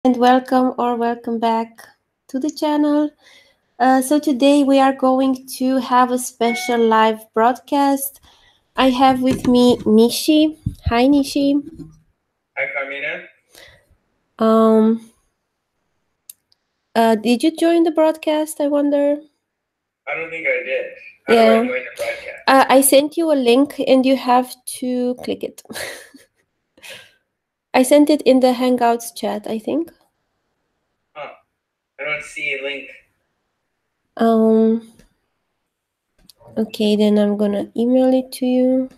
And welcome or welcome back to the channel. So today we are going to have a special live broadcast. I have with me Neeshee. Hi Neeshee. Hi, Carmina. Um, did you join the broadcast? I wonder. I don't think I did. How do I join the broadcast? I sent you a link and you have to click it. I sent it in the Hangouts chat, I think. Huh. I don't see a link. Okay, then I'm gonna email it to you.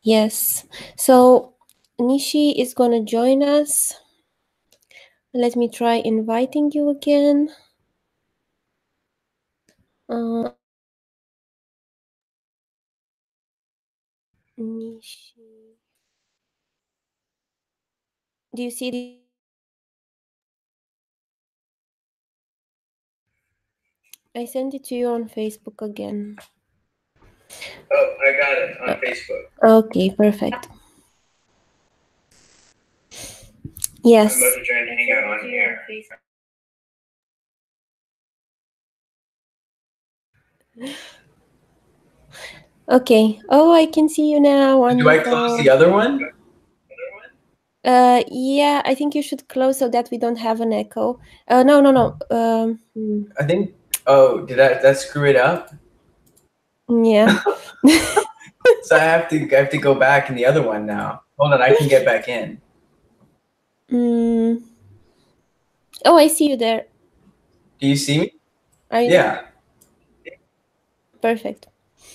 Yes. So Neeshee is gonna join us. Let me try inviting you again. Neeshee. Do you see the? I sent it to you on Facebook again. Oh, I got it on Facebook. Okay, perfect. Yes. I'm about to join Hangout on here. Okay. Oh, I can see you now. Do I close the other one? Yeah, I think you should close so that we don't have an echo. No. I think. Oh, did that screw it up? Yeah. So I have to go back in the other one now. Hold on, I can get back in. Oh, I see you there. Do you see me? Are you? Yeah. Perfect.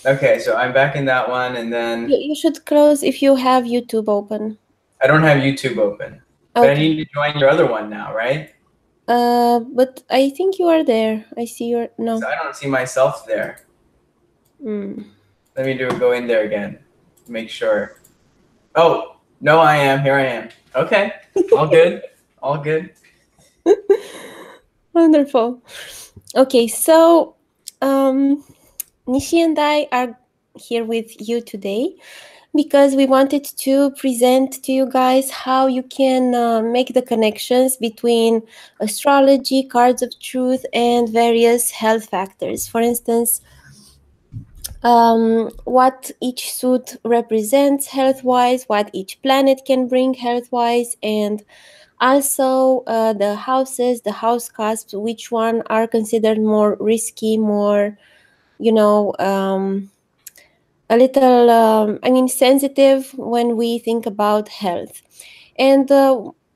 Okay, so I'm back in that one, and then You should close if you have YouTube open. I don't have YouTube open, but I need to join your other one now, right? But I think you are there. I see your no. So I don't see myself there. Let me go in there again. Make sure. Oh, no, I am. Here I am. Okay. All good. All good. Wonderful. Okay, so Neeshee and I are here with you today because we wanted to present to you guys how you can make the connections between astrology, cards of truth, and various health factors. For instance, what each suit represents health-wise, what each planet can bring health-wise, and also the houses, the house cusps, which one are considered more risky, more, a little, sensitive when we think about health. And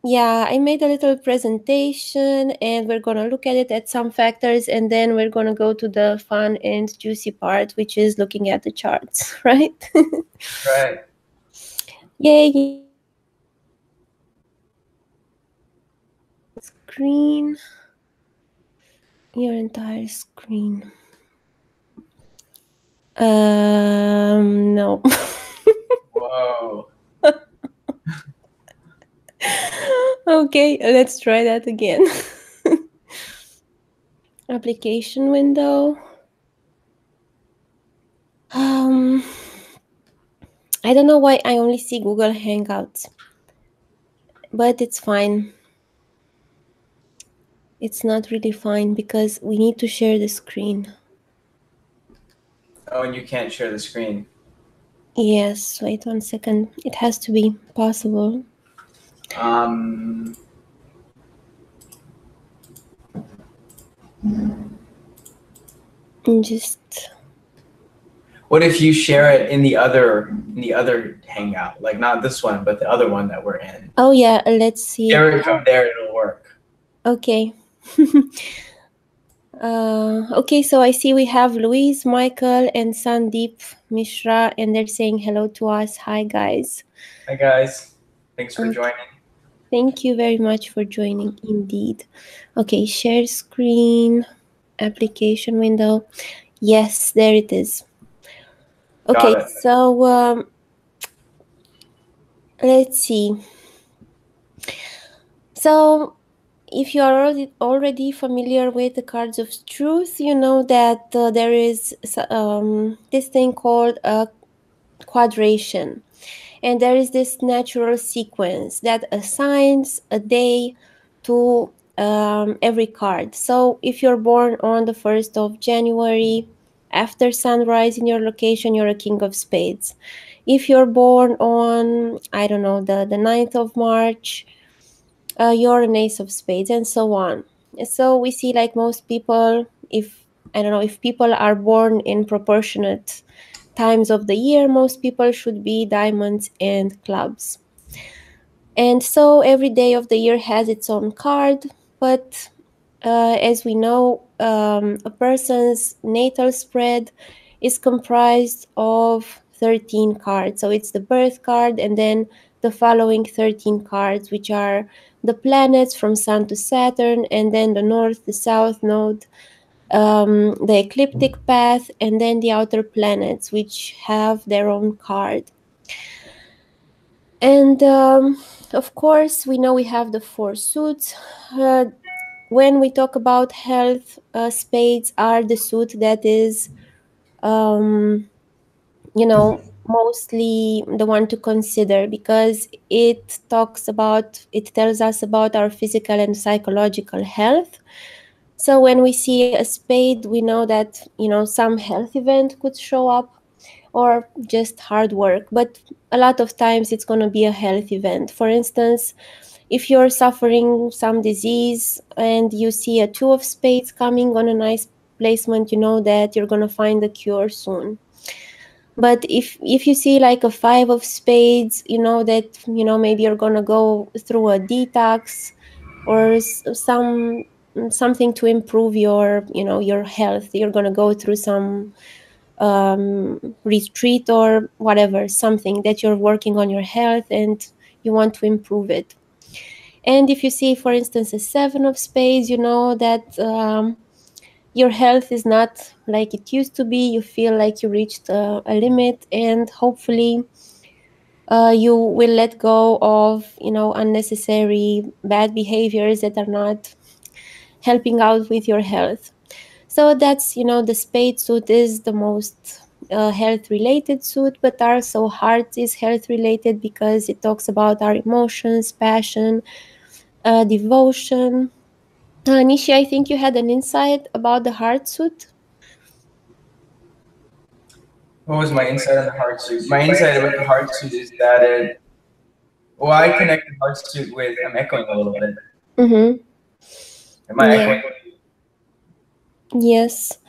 yeah, I made a little presentation and we're going to look at it at some factors, and then we're going to go to the fun and juicy part, which is looking at the charts, right? Right. Yay. Screen. Your entire screen. No. Whoa. Okay, let's try that again. Application window. I don't know why I only see Google Hangouts, but it's fine. It's not really fine because we need to share the screen. Oh, and you can't share the screen. Yes, wait 1 second. It has to be possible. Just. What if you share it in the other Hangout, like not this one, but the other one that we're in? Oh yeah, let's see. Share it from there; it'll work. Okay. Okay, so I see we have Louise, Michael, and Sandeep Mishra, and they're saying hello to us. Hi, guys. Hi, guys. Thanks for joining. Thank you very much for joining, indeed. Okay, share screen, application window. Yes, there it is. Okay, so let's see. So if you are already familiar with the cards of truth, you know that there is this thing called a quadration. And there is this natural sequence that assigns a day to every card. So if you're born on the 1st of January, after sunrise in your location, you're a king of spades. If you're born on, I don't know, the 9th of March, you're an ace of spades, and so on. So we see, like most people, if I don't know, if people are born in proportionate times of the year, most people should be diamonds and clubs. And so every day of the year has its own card, but as we know, a person's natal spread is comprised of 13 cards. So it's the birth card and then the following 13 cards, which are the planets from Sun to Saturn, and then the North, the South Node, the ecliptic path, and then the outer planets, which have their own card. And of course, we know we have the 4 suits. When we talk about health, spades are the suit that is, mostly the one to consider, because it tells us about our physical and psychological health. So when we see a spade, we know that, some health event could show up, or just hard work. But a lot of times it's going to be a health event. For instance, if you're suffering some disease and you see a 2 of spades coming on a nice placement, you know that you're going to find a cure soon. But if you see like a 5 of spades, you know that, maybe you're going to go through a detox, or something to improve your health. You're going to go through some retreat or whatever, something that you're working on your health and you want to improve it. And if you see, for instance, a 7 of spades, you know that your health is not like it used to be. You feel like you reached a limit, and hopefully you will let go of unnecessary bad behaviors that are not helping out with your health. So that's, the spade suit is the most health related suit, but also heart is health related because it talks about our emotions, passion, devotion. Nishi, I think you had an insight about the heart suit. What was my insight on the heart suit? My insight about the heart suit is that well, I connect the heart suit with, I'm echoing a little bit. Mm-hmm. Am I echoing? Yes.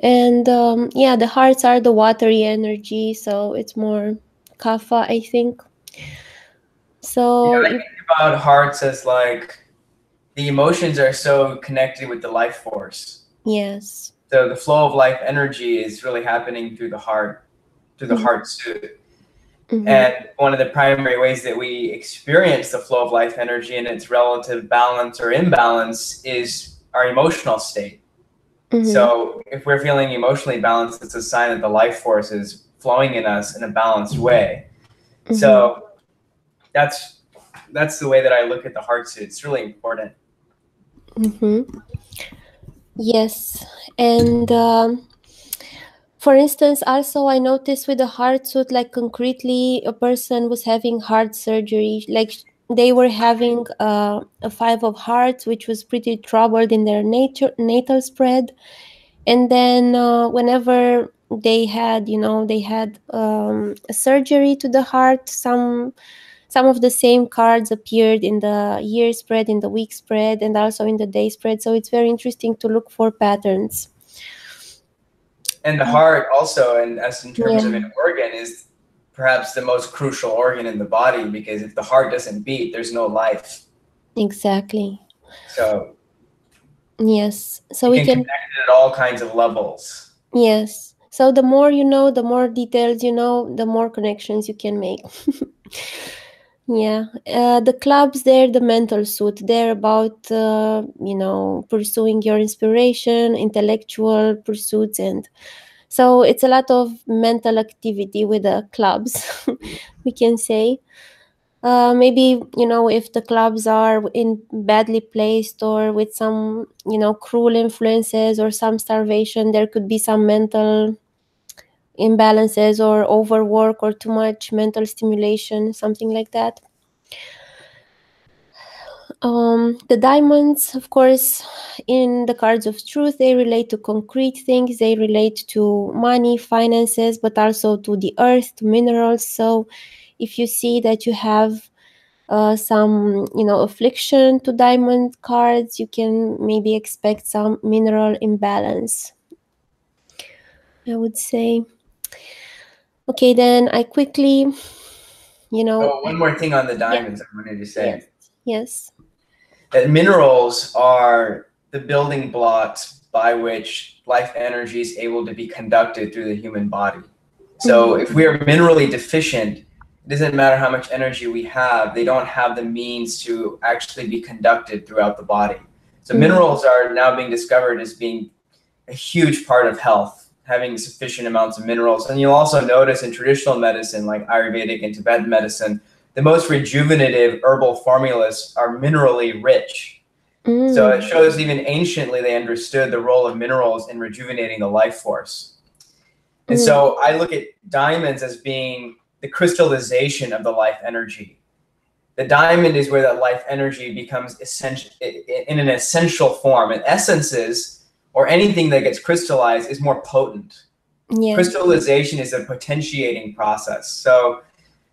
And the hearts are the watery energy, so it's more kapha, I think. So I think about hearts as like the emotions are so connected with the life force. yes. So the flow of life energy is really happening through the heart, through the heart suit. And one of the primary ways that we experience the flow of life energy and its relative balance or imbalance is our emotional state. So if we're feeling emotionally balanced, it's a sign that the life force is flowing in us in a balanced way. So that's the way that I look at the heart suit. It's really important. Yes. And for instance, also I noticed with the heart suit, like concretely, a person was having heart surgery. Like they were having a 5 of hearts, which was pretty troubled in their natal spread. And then whenever they had a surgery to the heart, some of the same cards appeared in the year spread, in the week spread, and also in the day spread. So it's very interesting to look for patterns. And the heart also, and as in terms of an organ, is perhaps the most crucial organ in the body, because if the heart doesn't beat, there's no life. Exactly. So yes, so we can connect it at all kinds of levels. Yes. So the more you know, the more details you know, the more connections you can make. Yeah. The clubs, they're the mental suit. They're about, pursuing your inspiration, intellectual pursuits. And so it's a lot of mental activity with the clubs, we can say. Maybe, if the clubs are in badly placed or with some, cruel influences or some starvation, there could be some mental imbalances or overwork or too much mental stimulation, something like that. The diamonds, of course, in the cards of truth, they relate to concrete things, they relate to money, finances, but also to the earth, to minerals. So if you see that you have some, affliction to diamond cards, you can maybe expect some mineral imbalance, I would say. Okay, then I quickly, Oh, one more thing on the yeah, diamonds I wanted to say. yes. That minerals are the building blocks by which life energy is able to be conducted through the human body. So if we are minerally deficient, it doesn't matter how much energy we have, they don't have the means to actually be conducted throughout the body. So minerals are now being discovered as being a huge part of health, having sufficient amounts of minerals. And you'll also notice in traditional medicine, like Ayurvedic and Tibetan medicine, the most rejuvenative herbal formulas are minerally rich. So it shows even anciently they understood the role of minerals in rejuvenating the life force. And so I look at diamonds as being the crystallization of the life energy. The diamond is where that life energy becomes essential in an essential form. And essences, or anything that gets crystallized, is more potent. Yeah. Crystallization is a potentiating process. So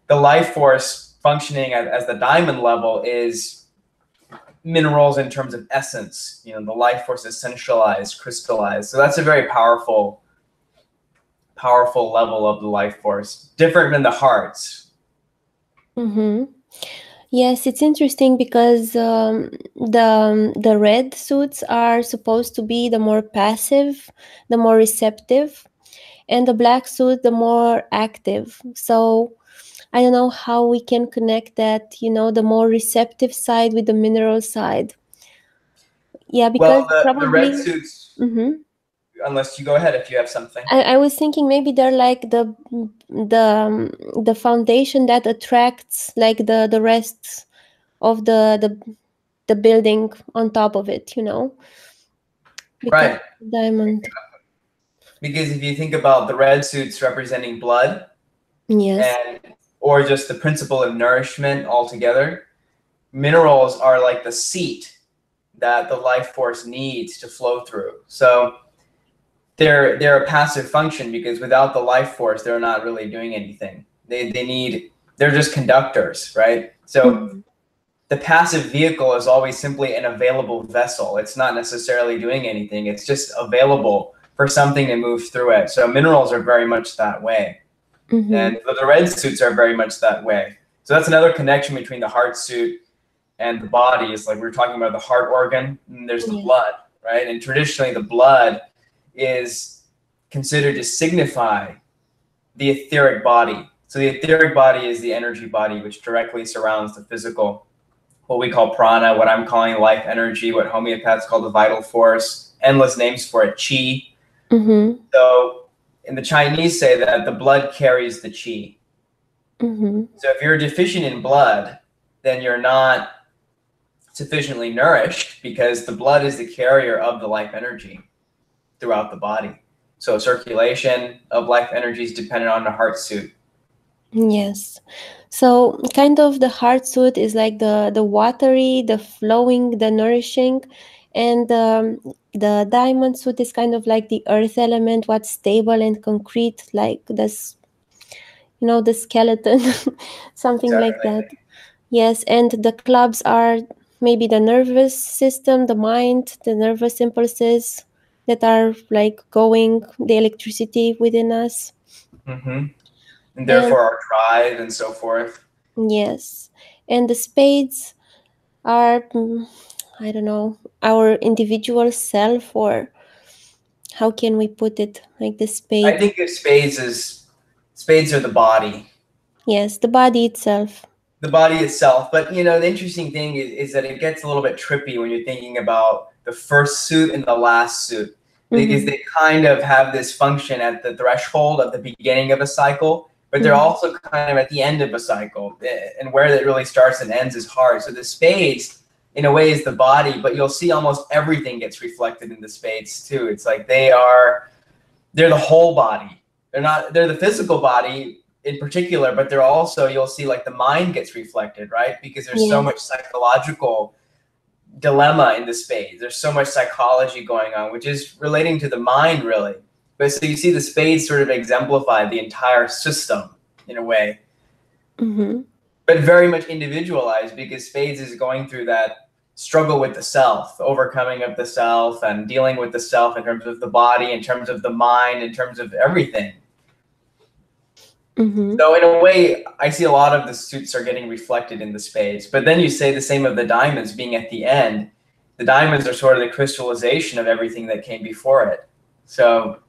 the life force functioning as the diamond level is minerals in terms of essence. The life force is essentialized, crystallized. So that's a very powerful level of the life force, different than the hearts. Yes, it's interesting because the red suits are supposed to be the more passive, the more receptive, and the black suit the more active. So I don't know how we can connect that, the more receptive side with the mineral side. Yeah, because the red suits. Unless you go ahead if you have something. I was thinking maybe they're like the foundation that attracts like the rest of the building on top of it, because right. diamond. Because if you think about the red suits representing blood, yes, or just the principle of nourishment altogether, minerals are like the seat that the life force needs to flow through. So they're a passive function because without the life force, they're not really doing anything. They're just conductors, right? So the passive vehicle is always simply an available vessel. It's not necessarily doing anything. It's just available for something to move through it. So minerals are very much that way. And the red suits are very much that way. So that's another connection between the heart suit and the body. It's like we were talking about the heart organ, and there's the blood, right? And traditionally the blood is considered to signify the etheric body. So the etheric body is the energy body, which directly surrounds the physical, what we call prana, what I'm calling life energy, what homeopaths call the vital force, endless names for it, chi. So in the Chinese say that the blood carries the chi. So if you're deficient in blood, then you're not sufficiently nourished because the blood is the carrier of the life energy throughout the body. So circulation of life energy is dependent on the heart suit. Yes. So kind of the heart suit is like the watery, the flowing, the nourishing, and the diamond suit is kind of like the earth element, what's stable and concrete, like this, the skeleton, something like that. Yes, and the clubs are maybe the nervous system, the mind, the nervous impulses that are like going, the electricity within us. And therefore our drive and so forth. Yes. And the spades are, I don't know, our individual self, or how can we put it, like the spade? I think of spades are the body. Yes, the body itself. The body itself. But, the interesting thing is that it gets a little bit trippy when you're thinking about the first suit and the last suit, because they kind of have this function at the threshold of the beginning of a cycle, but they're also kind of at the end of a cycle, and where it really starts and ends is hard. So the spades, in a way, is the body, but you'll see almost everything gets reflected in the spades too. It's like they're the whole body, they're the physical body in particular, but they're also, you'll see like the mind gets reflected, right? Because there's so much psychological dilemma in the spades. There's so much psychology going on, which is relating to the mind, really. But so you see the spades sort of exemplify the entire system in a way, but very much individualized, because spades is going through that struggle with the self, overcoming of the self, and dealing with the self in terms of the body, in terms of the mind, in terms of everything. So in a way, I see a lot of the suits are getting reflected in the spades. But then you say the same of the diamonds being at the end. The diamonds are sort of the crystallization of everything that came before it. So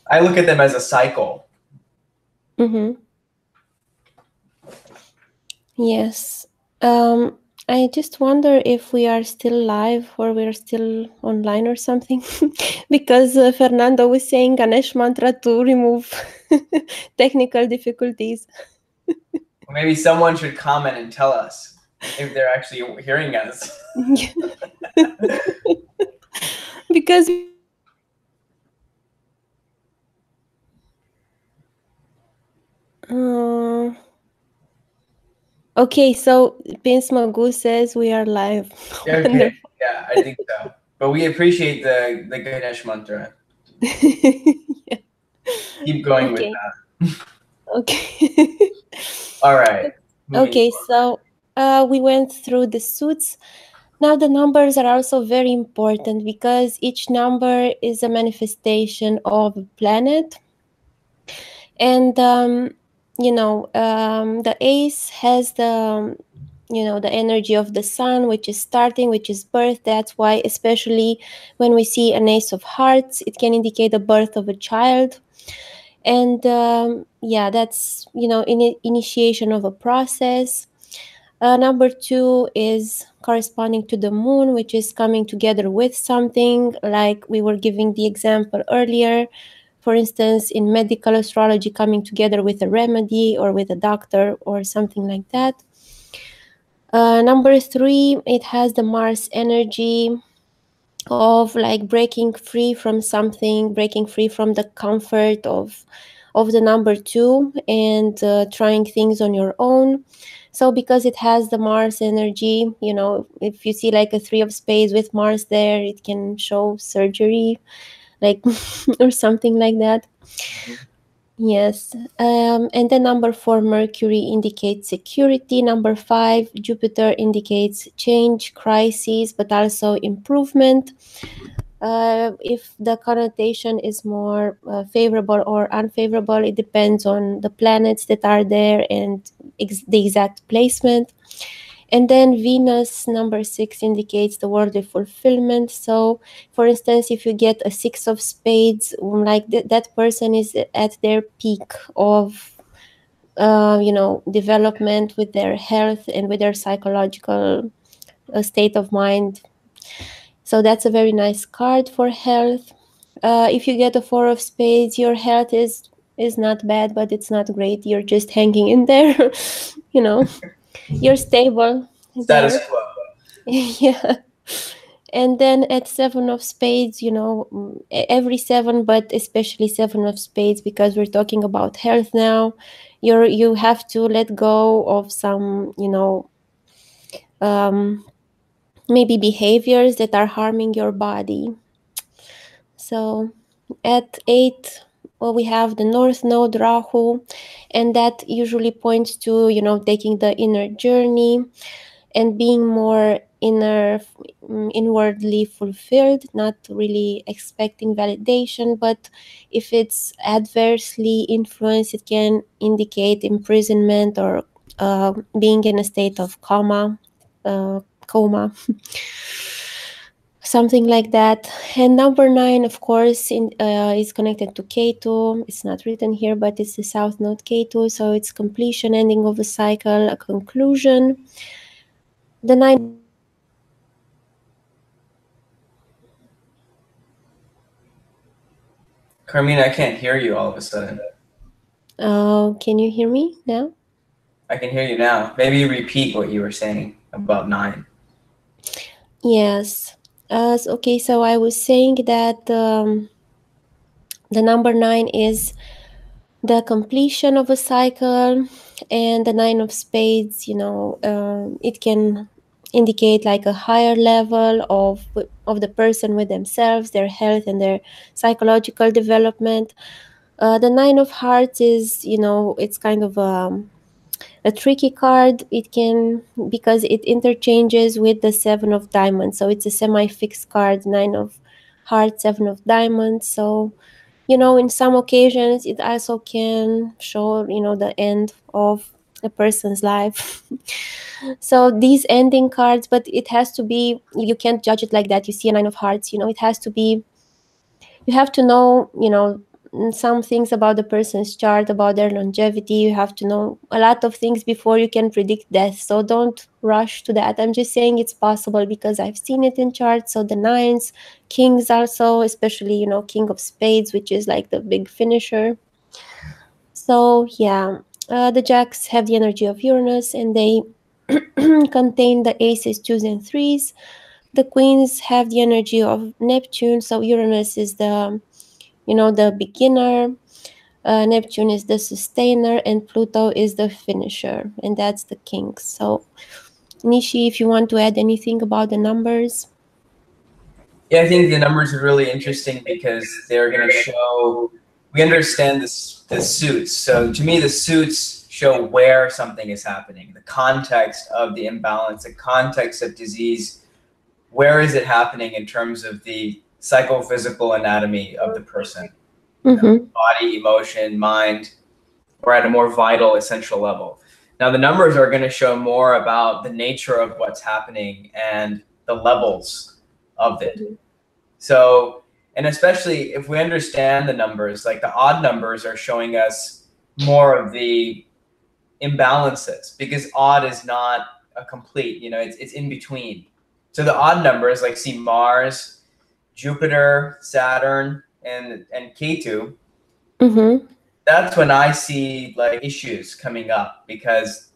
I look at them as a cycle. Yes. I just wonder if we are still live or we're still online or something, because Fernando was saying Ganesh mantra to remove technical difficulties. Maybe someone should comment and tell us if they're actually hearing us. Because okay, so Pins Magoo says we are live. Okay, yeah, I think so. But we appreciate the Ganesh mantra. Yeah. Keep going with that. Okay. All right. Okay, so we went through the suits. Now the numbers are also very important because each number is a manifestation of a planet. And, the ace has the energy of the sun, which is starting, which is birth. That's why, especially when we see an ace of hearts, it can indicate the birth of a child. And that's initiation of a process. Number 2 is corresponding to the moon, which is coming together with something, like we were giving the example earlier. For instance, in medical astrology, coming together with a remedy or with a doctor or something like that. Number 3, it has the Mars energy of like breaking free from something, breaking free from the comfort of the number 2 and trying things on your own. So because it has the Mars energy, if you see like a 3 of spades with Mars there, it can show surgery, like or something like that. Yes. And then number 4, Mercury, indicates security. Number 5, Jupiter, indicates change, crisis, but also improvement. If the connotation is more favorable or unfavorable, it depends on the planets that are there and the exact placement. And then Venus, number 6, indicates the worldly fulfillment. So, for instance, if you get a 6 of spades, like that person is at their peak of development with their health and with their psychological state of mind. So that's a very nice card for health. If you get a 4 of spades, your health is not bad, but it's not great. You're just hanging in there. You're stable. Status quo. Yeah. And then at 7 of spades, every 7, but especially 7 of spades, because we're talking about health now, you have to let go of some, maybe behaviors that are harming your body. So at 8, we have the North Node Rahu, and that usually points to, taking the inner journey and being more inwardly fulfilled, not really expecting validation. But if it's adversely influenced, it can indicate imprisonment or being in a state of coma. Something like that. And number 9, of course, is connected to Ketu. It's not written here, but it's the South Node Ketu, so it's completion, ending of a cycle, a conclusion. The 9. Carmina, I can't hear you all of a sudden. Can you hear me now? I can hear you now. Maybe repeat what you were saying about 9. Yes. Okay, so I was saying that The number 9 is the completion of a cycle, and the 9 of spades, it can indicate like a higher level of the person with themselves, their health and their psychological development. The 9 of hearts is, it's kind of a tricky card. It can, because it interchanges with the 7 of diamonds, so it's a semi-fixed card. 9 of hearts, 7 of diamonds. So in some occasions it also can show the end of a person's life. So these ending cards, but it has to be, you can't judge it like that. You see a 9 of hearts, it has to be, you have to know, some things about the person's chart, about their longevity. You have to know a lot of things before you can predict death. So don't rush to that. I'm just saying it's possible because I've seen it in charts. So the 9s, kings also, especially, king of spades, which is like the big finisher. So yeah, the jacks have the energy of Uranus, and they contain the aces, 2s, and 3s. The queens have the energy of Neptune. So Uranus is the beginner, Neptune is the sustainer, and Pluto is the finisher, and that's the king. So, Neeshee, if you want to add anything about the numbers. Yeah, I think the numbers are really interesting because they're going to show, we understand the suits. So to me, the suits show where something is happening, the context of the imbalance, the context of disease. Where is it happening in terms of the psychophysical anatomy of the person? Body, emotion, mind, or at a more vital, essential level. Now, the numbers are going to show more about the nature of what's happening and the levels of it. So, and especially if we understand the numbers, like the odd numbers are showing us more of the imbalances, because odd is not a complete, it's in between. So the odd numbers, like see Mars, Jupiter, Saturn, and Ketu, that's when I see like issues coming up, because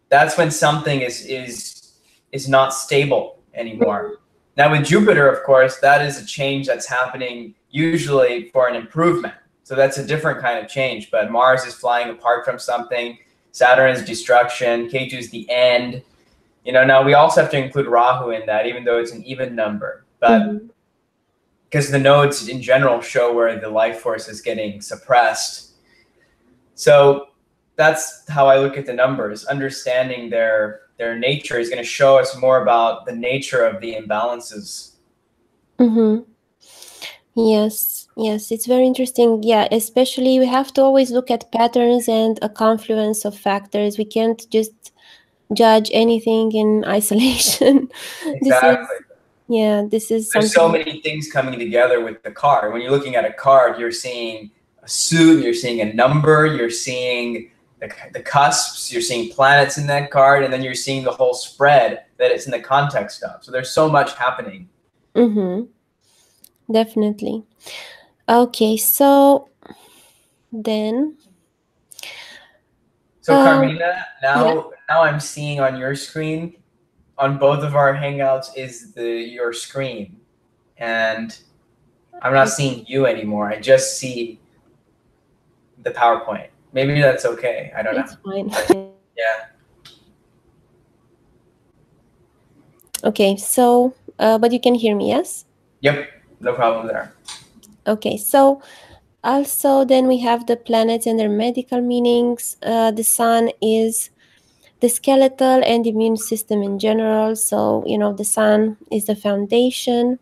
that's when something is not stable anymore. Now with Jupiter, of course, that is a change that's happening usually for an improvement. So that's a different kind of change. But Mars is flying apart from something. Saturn is destruction. Ketu is the end. Now we also have to include Rahu in that, even though it's an even number. But because the nodes in general show where the life force is getting suppressed. So that's how I look at the numbers. Understanding their nature is going to show us more about the nature of the imbalances. Yes, it's very interesting. Yeah, especially we have to always look at patterns and a confluence of factors. We can't just judge anything in isolation. Exactly. This is There's so many things coming together with the card. When you're looking at a card, you're seeing a suit, you're seeing a number, you're seeing the cusps, you're seeing planets in that card, and then you're seeing the whole spread that it's in the context of. So there's so much happening. Definitely. Okay, so then. So Carmina, now I'm seeing on your screen, on both of our hangouts, is your screen, and I'm not seeing you anymore. I just see the PowerPoint. Maybe that's okay. I don't know. It's fine. Yeah. Okay, so, but you can hear me, yes? Yep, no problem there. Okay, so also then we have the planets and their medical meanings. The sun is the skeletal and immune system in general. So, the sun is the foundation,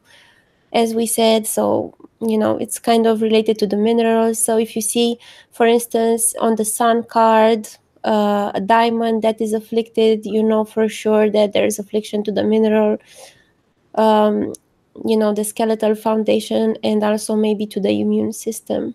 as we said. So, it's kind of related to the minerals. So if you see, for instance, on the sun card, a diamond that is afflicted, for sure that there is affliction to the mineral, the skeletal foundation, and also maybe to the immune system.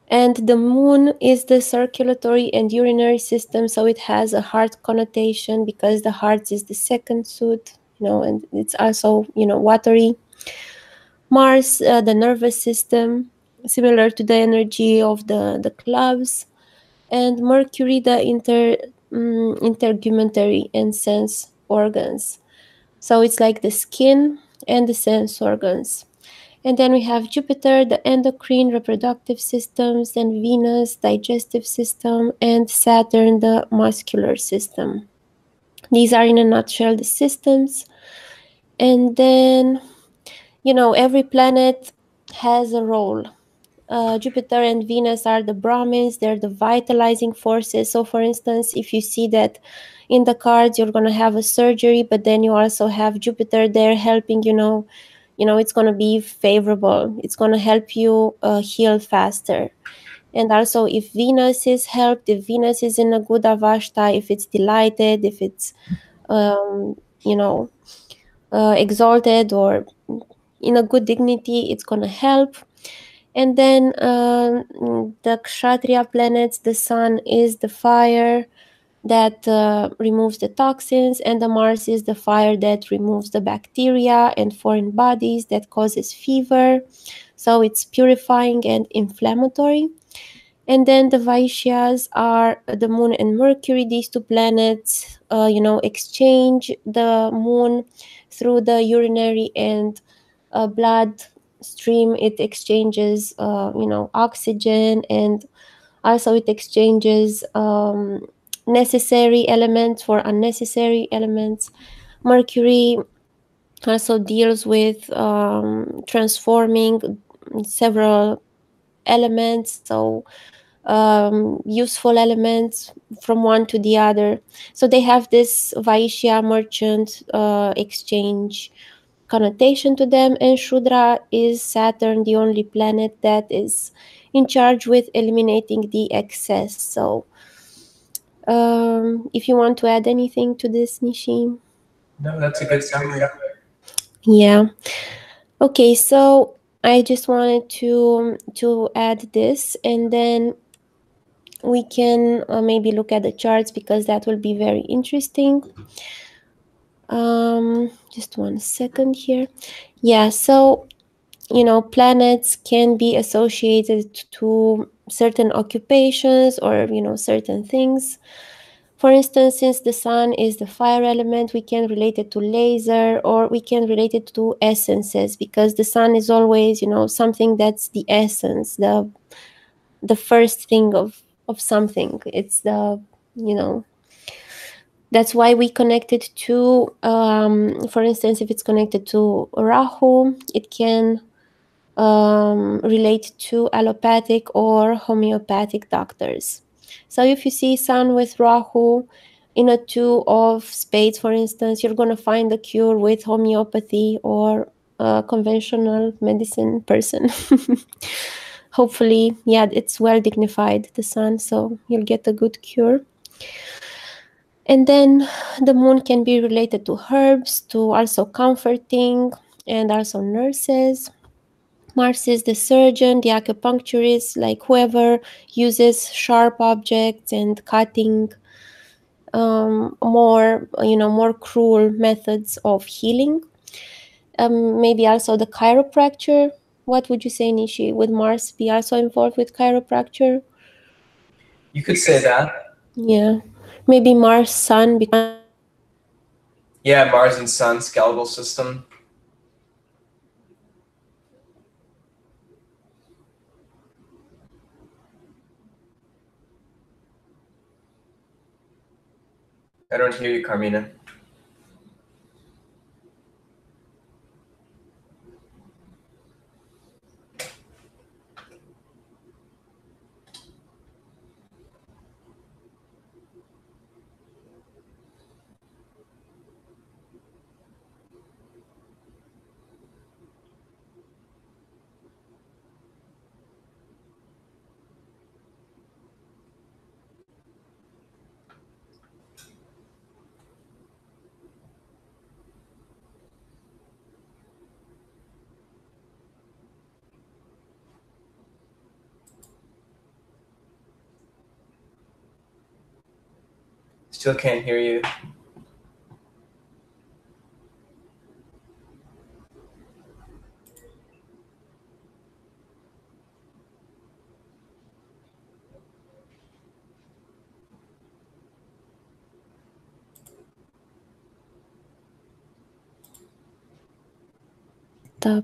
And the moon is the circulatory and urinary system, so it has a heart connotation because the heart is the second suit, and it's also, watery. Mars, the nervous system, similar to the energy of the clubs. And Mercury, the integumentary and sense organs. So it's like the skin and the sense organs. And then we have Jupiter, the endocrine reproductive systems, then Venus, digestive system, and Saturn, the muscular system. These are in a nutshell the systems. And then, every planet has a role. Jupiter and Venus are the Brahmins, they're the vitalizing forces. So, for instance, if you see that in the cards you're going to have a surgery, but then you also have Jupiter there helping, it's going to be favorable. It's going to help you heal faster. And also, if Venus is helped, if Venus is in a good avashta, if it's delighted, if it's, um, you know, exalted or in a good dignity, it's going to help. And then the Kshatriya planets, the sun is the fire that removes the toxins, and the Mars is the fire that removes the bacteria and foreign bodies that causes fever. So it's purifying and inflammatory. And then the Vaishyas are the moon and Mercury. These two planets, exchange the moon through the urinary and blood stream. It exchanges, oxygen, and also it exchanges necessary elements for unnecessary elements. Mercury also deals with transforming several elements, so useful elements from one to the other. So they have this Vaishya merchant exchange connotation to them. And Shudra is Saturn, the only planet that is in charge with eliminating the excess. So if you want to add anything to this, Nishi? No, that's a good summary. Yeah. Okay, so I just wanted to add this, and then we can maybe look at the charts because that will be very interesting. Just 1 second here. Yeah, so planets can be associated to certain occupations or certain things. For instance, since the sun is the fire element, we can relate it to laser, or we can relate it to essences, because the sun is always something that's the essence, the first thing of something. It's the you know that's why we connect it to, for instance, if it's connected to Rahu, it can relate to allopathic or homeopathic doctors. So if you see sun with Rahu in a two of spades, for instance, you're going to find a cure with homeopathy or a conventional medicine person. Hopefully, yeah, it's well dignified, the sun, so you'll get a good cure. And then the moon can be related to herbs, to also comforting, and also nurses. Mars is the surgeon, the acupuncturist, like whoever uses sharp objects and cutting, more cruel methods of healing. Maybe also the chiropractor. What would you say, Nishi? Would Mars be also involved with chiropractor? You could say that. Yeah. Maybe Mars Sun. Yeah, Mars and Sun skeletal system. I don't hear you, Carmina. Still can't hear you. Up.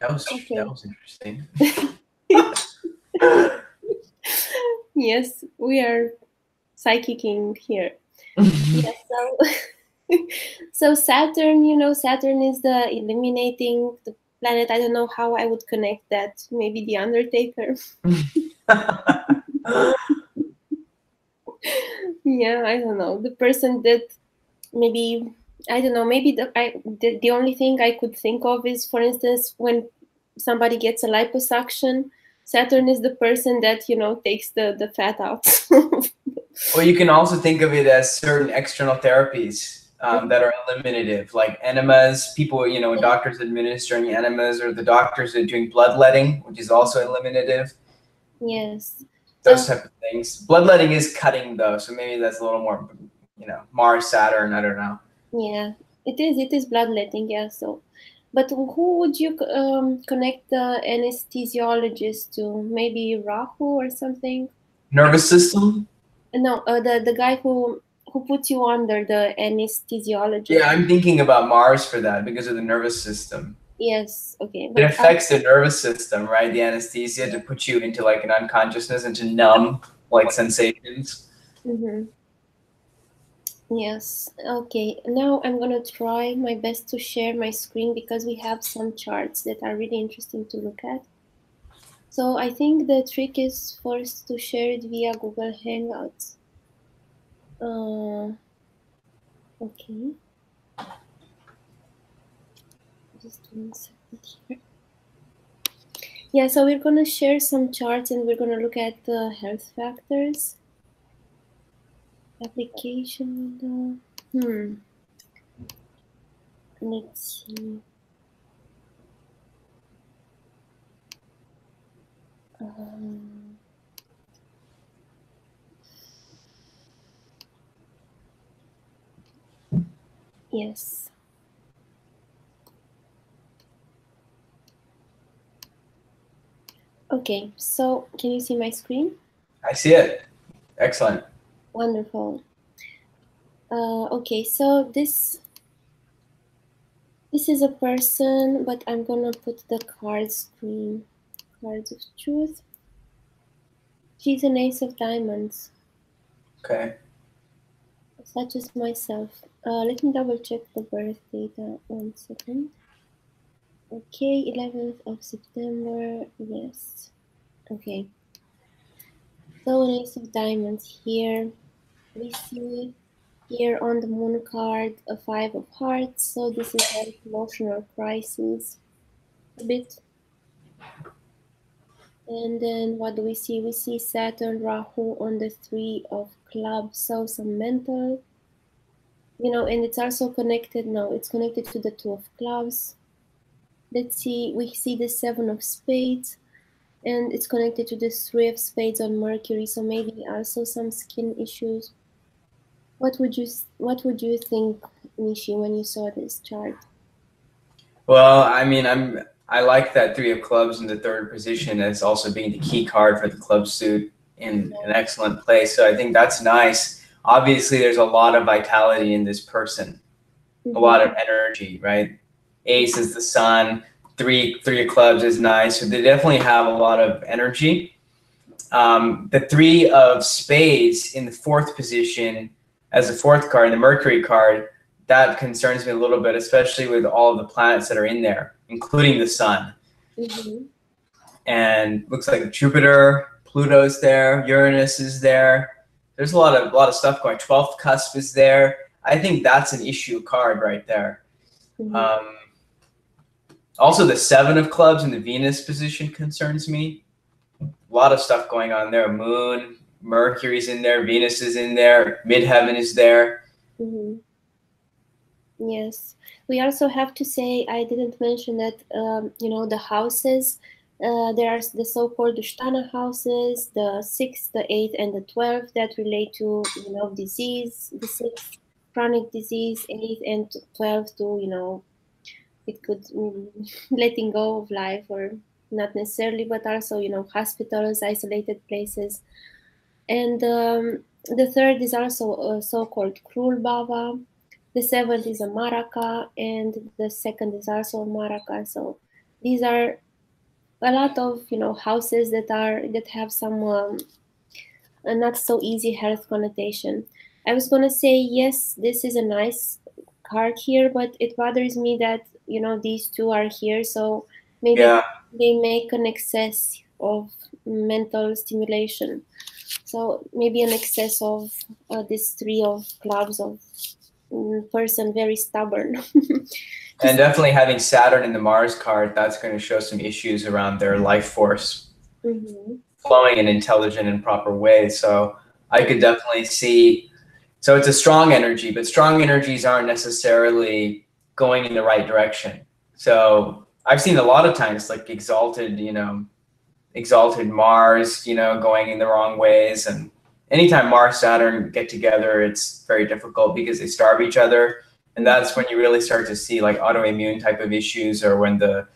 That was interesting. Yes, we are psychicking here. Yes, so Saturn, Saturn is the eliminating the planet. I don't know how I would connect that. Maybe the Undertaker. Yeah, I don't know. The person that maybe, I don't know, maybe the only thing I could think of is, for instance, when somebody gets a liposuction, Saturn is the person that, takes the fat out. Well, you can also think of it as certain external therapies that are eliminative, like enemas. People, doctors administering enemas, or the doctors that are doing bloodletting, which is also eliminative. Yes. Those type of things. Bloodletting is cutting, though, so maybe that's a little more, Mars, Saturn. I don't know. Yeah, it is. It is bloodletting. Yeah. So, but who would you connect the anesthesiologist to? Maybe Rahu or something? Nervous system? No, the guy who puts you under, the anesthesiologist. Yeah, I'm thinking about Mars for that because of the nervous system. Yes. Okay. It affects the nervous system, right? The anesthesia to put you into like an unconsciousness and to numb like sensations. Mm-hmm. Yes. Okay. Now I'm gonna try my best to share my screen because we have some charts that are really interesting to look at. So I think the trick is first to share it via Google Hangouts. Okay. Just 1 second here. Yeah, so we're gonna share some charts and we're gonna look at the health factors. Application window. Let's see. Yes. Okay, so can you see my screen? I see it. Excellent. Wonderful. Okay, so this is a person, but I'm gonna put the card screen. Cards of truth. She's an ace of diamonds. Okay. Such as myself. Let me double check the birth data. 1 second. Okay, 11th of September. Yes. Okay. So an ace of diamonds here. We see here on the moon card a 5 of hearts. So this is an emotional crisis a bit. And then what do we see? We see Saturn, Rahu on the 3 of clubs. So some mental, and it's also connected. No, it's connected to the 2 of clubs. Let's see, we see the 7 of spades. And it's connected to the three of spades on Mercury, so maybe also some skin issues. What would you think, Neeshee, when you saw this chart? Well, I mean, I like that three of clubs in the third position as also being the key card for the club suit in an excellent place. So I think that's nice. Obviously, there's a lot of vitality in this person, a lot of energy, right? Ace is the sun. Three of clubs is nice. So they definitely have a lot of energy. The three of spades in the fourth position as a fourth card, the Mercury card, that concerns me a little bit, especially with all of the planets that are in there, including the sun. And looks like Jupiter, Pluto's there, Uranus is there. There's a lot of stuff going. 12th cusp is there. I think that's an issue card right there. Also, the seven of clubs in the Venus position concerns me. A lot of stuff going on there. Moon, Mercury's in there, Venus is in there, midheaven is there. Yes, we also have to say, I didn't mention that, the houses, there are the so-called Dushtana houses, the 6th, the 8th, and the 12th that relate to, disease, the 6th, chronic disease, 8th and 12th to, it could letting go of life, or not necessarily, but also, hospitals, isolated places. And the 3rd is also a so-called Krul Baba. The 7th is a Maraka, and the 2nd is also a Maraka. So these are a lot of houses that have some a not so easy health connotation. I was gonna say yes, this is a nice card here, but it bothers me that these two are here. So maybe they make an excess of mental stimulation. So maybe an excess of this three of clubs of person very stubborn. And definitely having Saturn in the Mars card, that's going to show some issues around their life force flowing in intelligent and proper ways. So I could definitely see, so it's a strong energy, but strong energies aren't necessarily going in the right direction. So I've seen a lot of times like exalted Mars, going in the wrong ways. And anytime Mars, Saturn get together, it's very difficult because they starve each other. And that's when you really start to see like autoimmune type of issues, or when the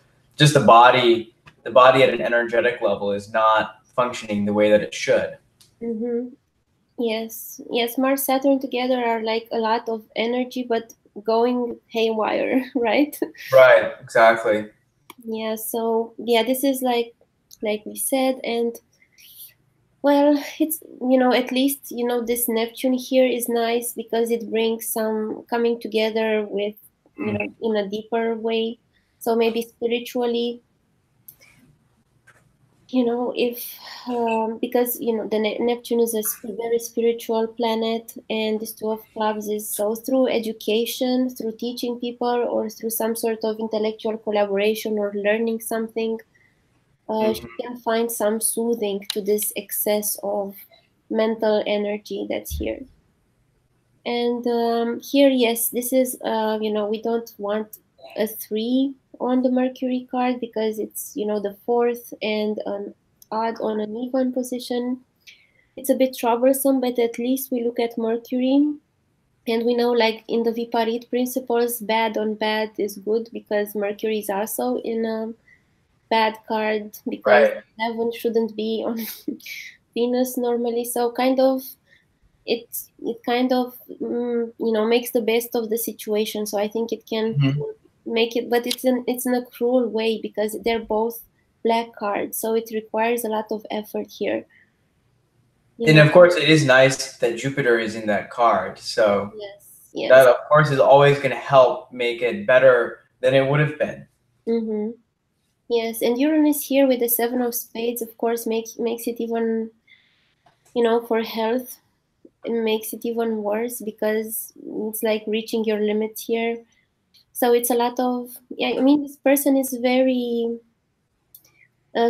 body at an energetic level is not functioning the way that it should. Yes, Mars, Saturn together are like a lot of energy, but going haywire, right? Right, exactly. Yeah, so yeah, this is like we said, and well, it's at least this Neptune here is nice because it brings some coming together with in a deeper way. So maybe spiritually, if because the Neptune is a very spiritual planet, and this two of clubs is so through education, through teaching people, or through some sort of intellectual collaboration or learning something, she can find some soothing to this excess of mental energy that's here. And here, yes, this is we don't want a 3 on the Mercury card because it's the 4th and an odd on an even position. It's a bit troublesome, but at least we look at Mercury, and we know, like in the Viparit principles, bad on bad is good, because Mercury is also in a bad card, because 11 shouldn't be on Venus normally. So kind of it kind of makes the best of the situation. So I think it can make it, but it's in a cruel way, because they're both black cards, so it requires a lot of effort here. And of course, it is nice that Jupiter is in that card. So yes, that, of course, is always going to help make it better than it would have been. Yes, and Uranus here with the 7 of Spades, of course, makes it even, for health, it makes it even worse, because it's like reaching your limits here. So it's a lot of, I mean, this person is very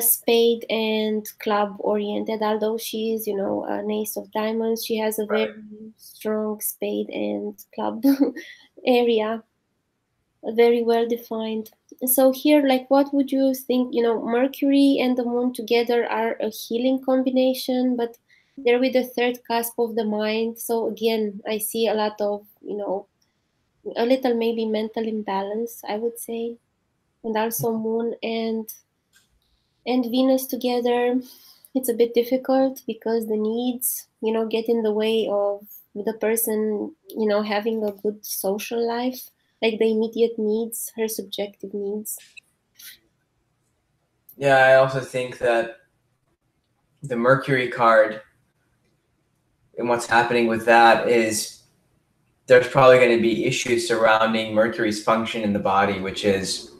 spade and club oriented, although she is an ace of diamonds. She has a very strong spade and club area. very well defined. So here, like, what would you think? Mercury and the moon together are a healing combination, but they're with the third cusp of the mind. So again, I see a lot of, a little maybe mental imbalance, I would say. And also moon and Venus together, it's a bit difficult because the needs, get in the way of the person, having a good social life, like the immediate needs, her subjective needs. Yeah, I also think that the Mercury card and what's happening with that is there's probably going to be issues surrounding Mercury's function in the body, which is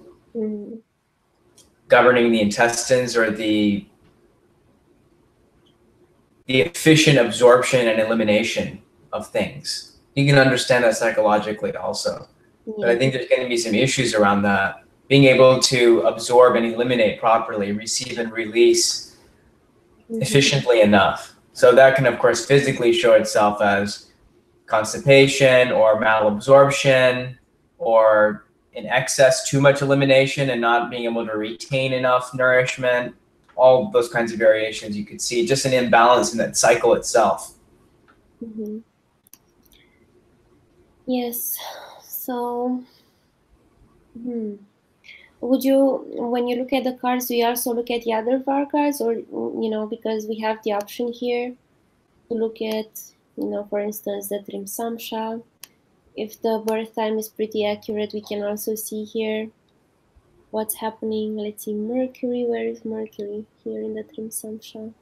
governing the intestines or the efficient absorption and elimination of things. You can understand that psychologically also. Yeah. But I think there's going to be some issues around that. Being able to absorb and eliminate properly, receive and release efficiently enough. So that can, of course, physically show itself as constipation or malabsorption or in excess, too much elimination and not being able to retain enough nourishment. All those kinds of variations you could see, just an imbalance in that cycle itself. Yes. So, would you, when you look at the cards, do you also look at the other Vargas, or, because we have the option here to look at, for instance, the Trim Samsha. If the birth time is pretty accurate, we can also see here what's happening. Let's see, Mercury. Where is Mercury? Here in the Trim Samsha.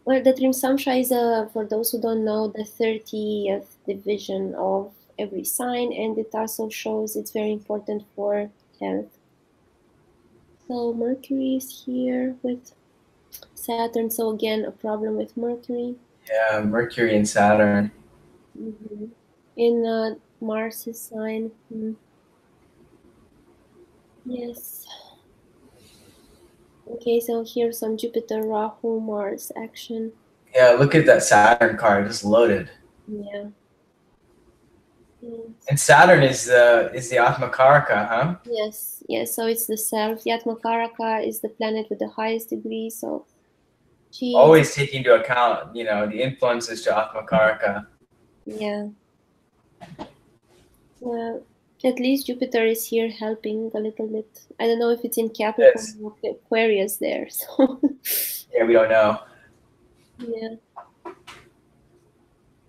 Well, the Trim Samsha is, for those who don't know, the 30th division of every sign, and it also shows it's very important for health. So Mercury is here with Saturn. So again, a problem with Mercury. Yeah, Mercury and Saturn. In Mars's sign. Yes. Okay, so here's some Jupiter, Rahu, Mars action. Yeah, look at that Saturn card, just loaded. Yeah. Yes. And Saturn is the Atmakaraka, huh? Yes, yes. So it's the self. The Atmakaraka is the planet with the highest degree. So she's always taking into account, the influences to Atmakaraka. Yeah. Well, at least Jupiter is here helping a little bit. I don't know if it's in Capricorn or Aquarius there. So yeah, we don't know. Yeah.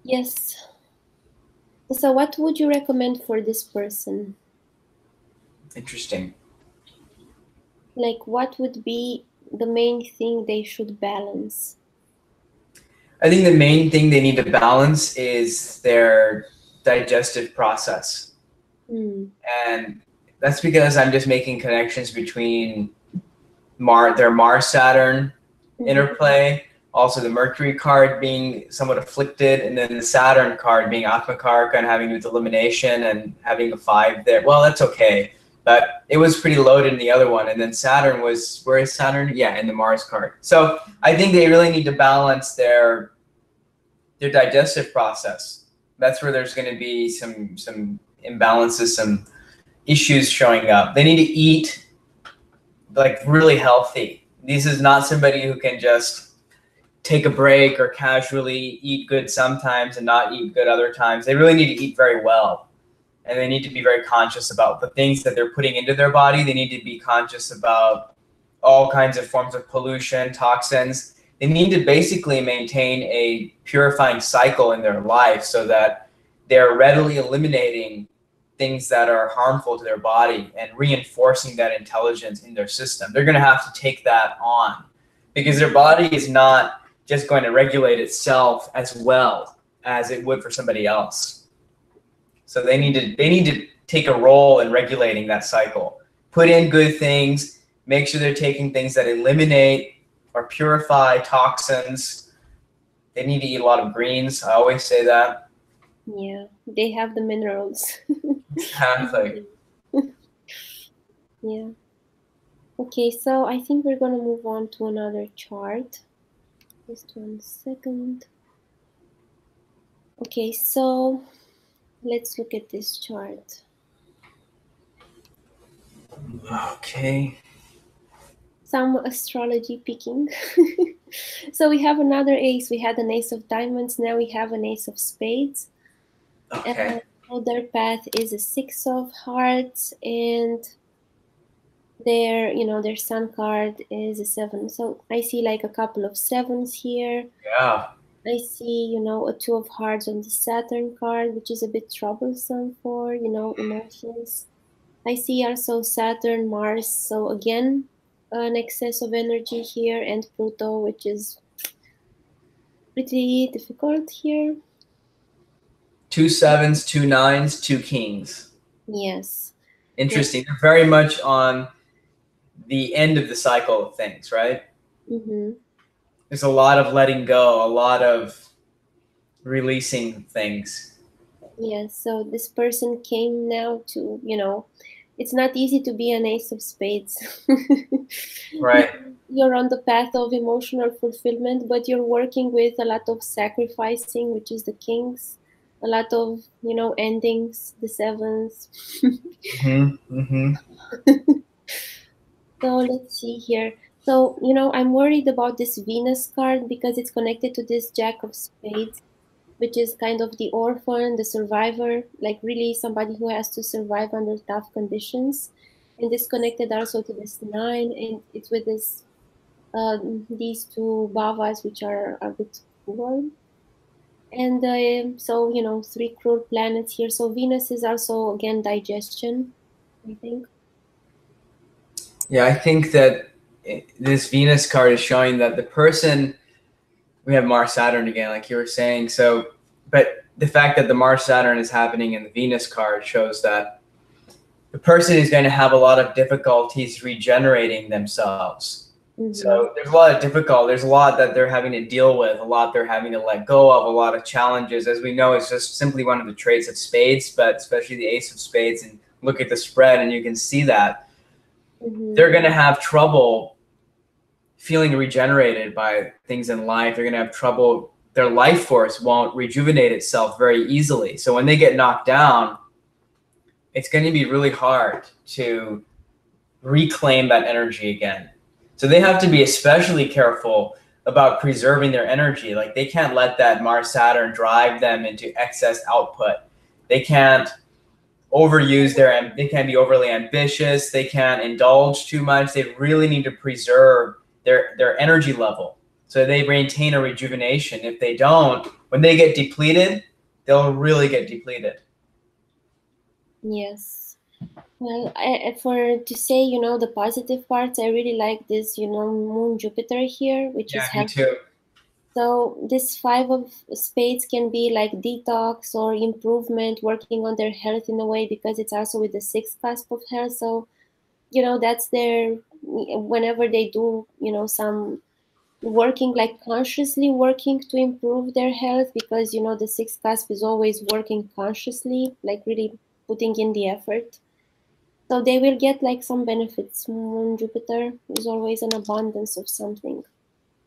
Yes. So what would you recommend for this person? Interesting. Like, what would be the main thing they should balance? I think the main thing they need to balance is their digestive process. And that's because I'm just making connections between their Mars-Saturn interplay, also the Mercury card being somewhat afflicted, and then the Saturn card being Atmakaraka and having to do with elimination and having a 5 there. Well, that's okay. But it was pretty loaded in the other one. And then Saturn was, where is Saturn? Yeah, in the Mars card. So I think they really need to balance their digestive process. That's where there's going to be some imbalances, some issues showing up. They need to eat like really healthy. This is not somebody who can just take a break or casually eat good sometimes and not eat good other times. They really need to eat very well. And they need to be very conscious about the things that they're putting into their body. They need to be conscious about all kinds of forms of pollution, toxins. They need to basically maintain a purifying cycle in their life so that they're readily eliminating things that are harmful to their body and reinforcing that intelligence in their system. They're going to have to take that on because their body is not just going to regulate itself as well as it would for somebody else. So they need to take a role in regulating that cycle. Put in good things, make sure they're taking things that eliminate or purify toxins. They need to eat a lot of greens. I always say that. Yeah, they have the minerals. Exactly. Yeah. Okay, so I think we're going to move on to another chart. Just 1 second. Okay, so let's look at this chart. Okay. Some astrology picking. So we have another ace. We had an ace of diamonds. Now we have an ace of spades. Okay. So their path is a six of hearts, and their sun card is a seven. So I see like a couple of sevens here. Yeah. I see, a two of hearts on the Saturn card, which is a bit troublesome for, emotions. I see also Saturn, Mars. So again, an excess of energy here, and Pluto, which is pretty difficult here. 2 sevens, 2 nines, 2 kings. Yes. Interesting. They're very much on the end of the cycle of things, right? Mm-hmm. There's a lot of letting go, a lot of releasing things. Yes. So this person came now to, it's not easy to be an ace of spades. Right. You're on the path of emotional fulfillment, but you're working with a lot of sacrificing, which is the kings, a lot of, endings, the sevens. Mm-hmm. Mm-hmm. So let's see here. So, I'm worried about this Venus card because it's connected to this Jack of Spades, which is kind of the orphan, the survivor, like really somebody who has to survive under tough conditions. And this connected also to this nine, and it's with this these two bhavas, which are a bit cruel. And so, three cruel planets here. So Venus is also, again, digestion, I think. Yeah, I think that this Venus card is showing that the person, we have Mars Saturn again, like you were saying. So, but the fact that the Mars Saturn is happening in the Venus card shows that the person is going to have a lot of difficulties regenerating themselves. Mm-hmm. So there's a lot that they're having to deal with, a lot they're having to let go of, a lot of challenges. As we know, it's just simply one of the traits of spades, but especially the ace of spades. And look at the spread and you can see that. Mm-hmm. They're going to have trouble feeling regenerated by things in life. They're going to have trouble. Their life force won't rejuvenate itself very easily. So when they get knocked down, it's going to be really hard to reclaim that energy again. So they have to be especially careful about preserving their energy. Like they can't let that Mars Saturn drive them into excess output. They can't overuse they can't be overly ambitious. They can't indulge too much. They really need to preserve their energy level so they maintain a rejuvenation. If they don't, when they get depleted, they'll really get depleted. Yes. Well, to say, the positive parts, I really like this, Moon Jupiter here, which is me too. So this five of spades can be like detox or improvement, working on their health in a way, because it's also with the sixth cusp of health. So, that's whenever they do, some working, like consciously working to improve their health, because, the sixth cusp is always working consciously, like really putting in the effort. So they will get like some benefits. Moon Jupiter is always an abundance of something.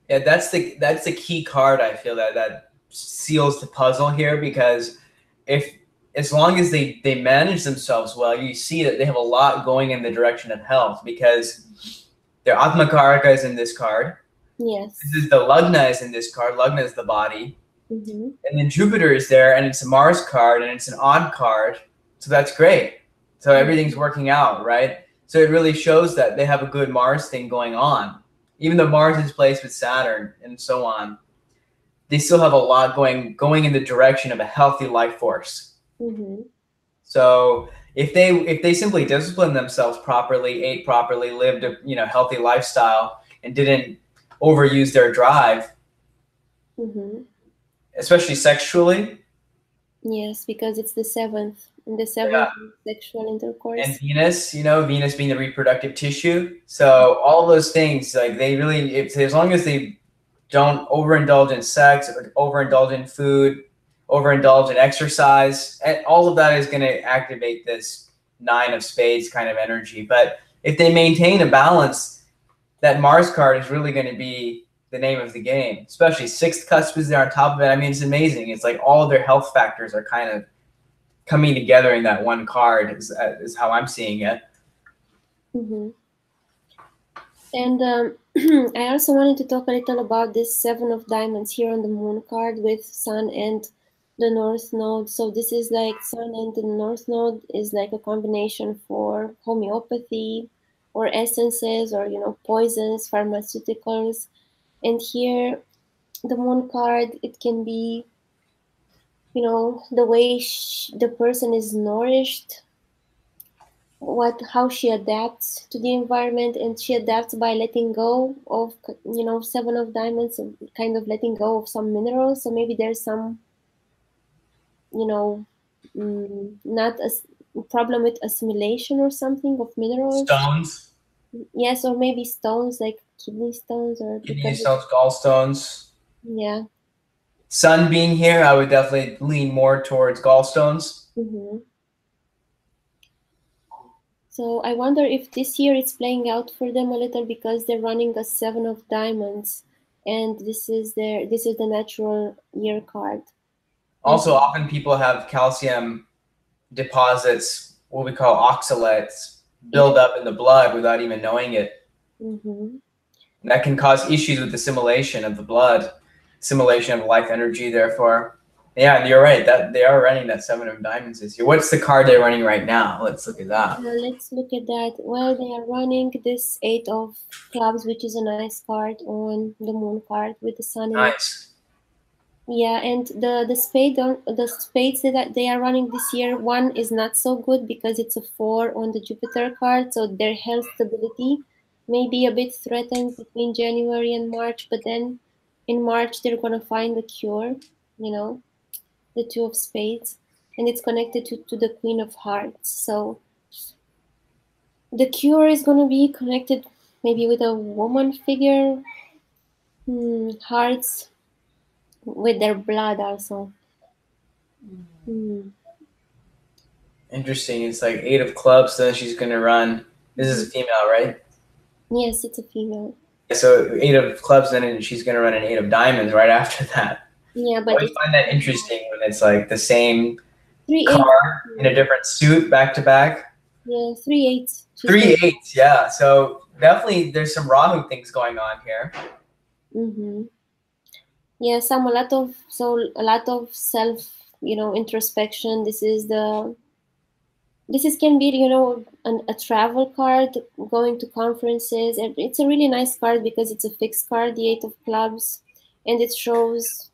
Yeah, that's the key card. I feel that seals the puzzle here, because as long as they manage themselves well, you see that they have a lot going in the direction of health, because their Atmakaraka is in this card. Yes. This is the Lagna is in this card. Lagna is the body. Mm-hmm. And then Jupiter is there, and it's a Mars card, and it's an odd card. So that's great. So everything's working out, right? So it really shows that they have a good Mars thing going on. Even though Mars is placed with Saturn and so on, they still have a lot going in the direction of a healthy life force. Mm-hmm. So if they simply disciplined themselves properly, ate properly, lived a healthy lifestyle, and didn't overuse their drive, Mm-hmm. especially sexually. Yes, because it's the seventh, and the seventh is sexual intercourse. And Venus, Venus being the reproductive tissue. So all those things, like they really, as long as they don't overindulge in sex, overindulge in food, overindulge in exercise, and all of that is going to activate this nine of spades kind of energy. But if they maintain a balance, that Mars card is really going to be the name of the game, especially sixth cusp is there on top of it. I mean, it's amazing. It's like all of their health factors are kind of coming together in that one card is how I'm seeing it. Mm-hmm. And I also wanted to talk a little about this Seven of Diamonds here on the Moon card with Sun and the North Node. So this is like Sun and the North Node is like a combination for homeopathy or essences or, poisons, pharmaceuticals. And here, the Moon card, it can be, the way the person is nourished, how she adapts to the environment, and she adapts by letting go of, Seven of Diamonds, kind of letting go of some minerals. So maybe there's some, you know not a problem with assimilation or something of minerals. Stones, Yes, or maybe stones like kidney stones, or kidney because stones, gallstones. yeah. Sun being here, I would definitely lean more towards gallstones. Mm-hmm. So I wonder if this year it's playing out for them a little because they're running a Seven of Diamonds, and this is the natural year card. And Also, often people have calcium deposits, what we call oxalates, build up in the blood without even knowing it. mm-hmm. And that can cause issues with assimilation of the blood, assimilation of life energy, therefore. Yeah, and you're right, that they are running that Seven of Diamonds this year. What's the card they're running right now? Let's look at that. Let's look at that. Well, they are running this Eight of Clubs, which is a nice card on the Moon card with the Sun in it. Nice. Yeah, and the spades that they are running this year, one is not so good because it's a 4 on the Jupiter card, so their health stability may be a bit threatened between January and March, but then in March they're gonna find a cure, the Two of Spades, and it's connected to the Queen of Hearts. So the cure is gonna be connected maybe with a woman figure, hearts with their blood also. Interesting. It's like Eight of Clubs, then she's going to run. This is a female, right? Yes, it's a female. So Eight of Clubs, then she's going to run an Eight of Diamonds right after that. Yeah, I but always find that interesting when it's like the same 3 8. card in a different suit back to back. Yeah, 3 8. 3 8, yeah. So definitely there's some Rahu things going on here. Mm-hmm. Yeah, a lot of self, introspection. This can be, a travel card, going to conferences, and it's a really nice card because it's a fixed card, the Eight of Clubs, and it shows,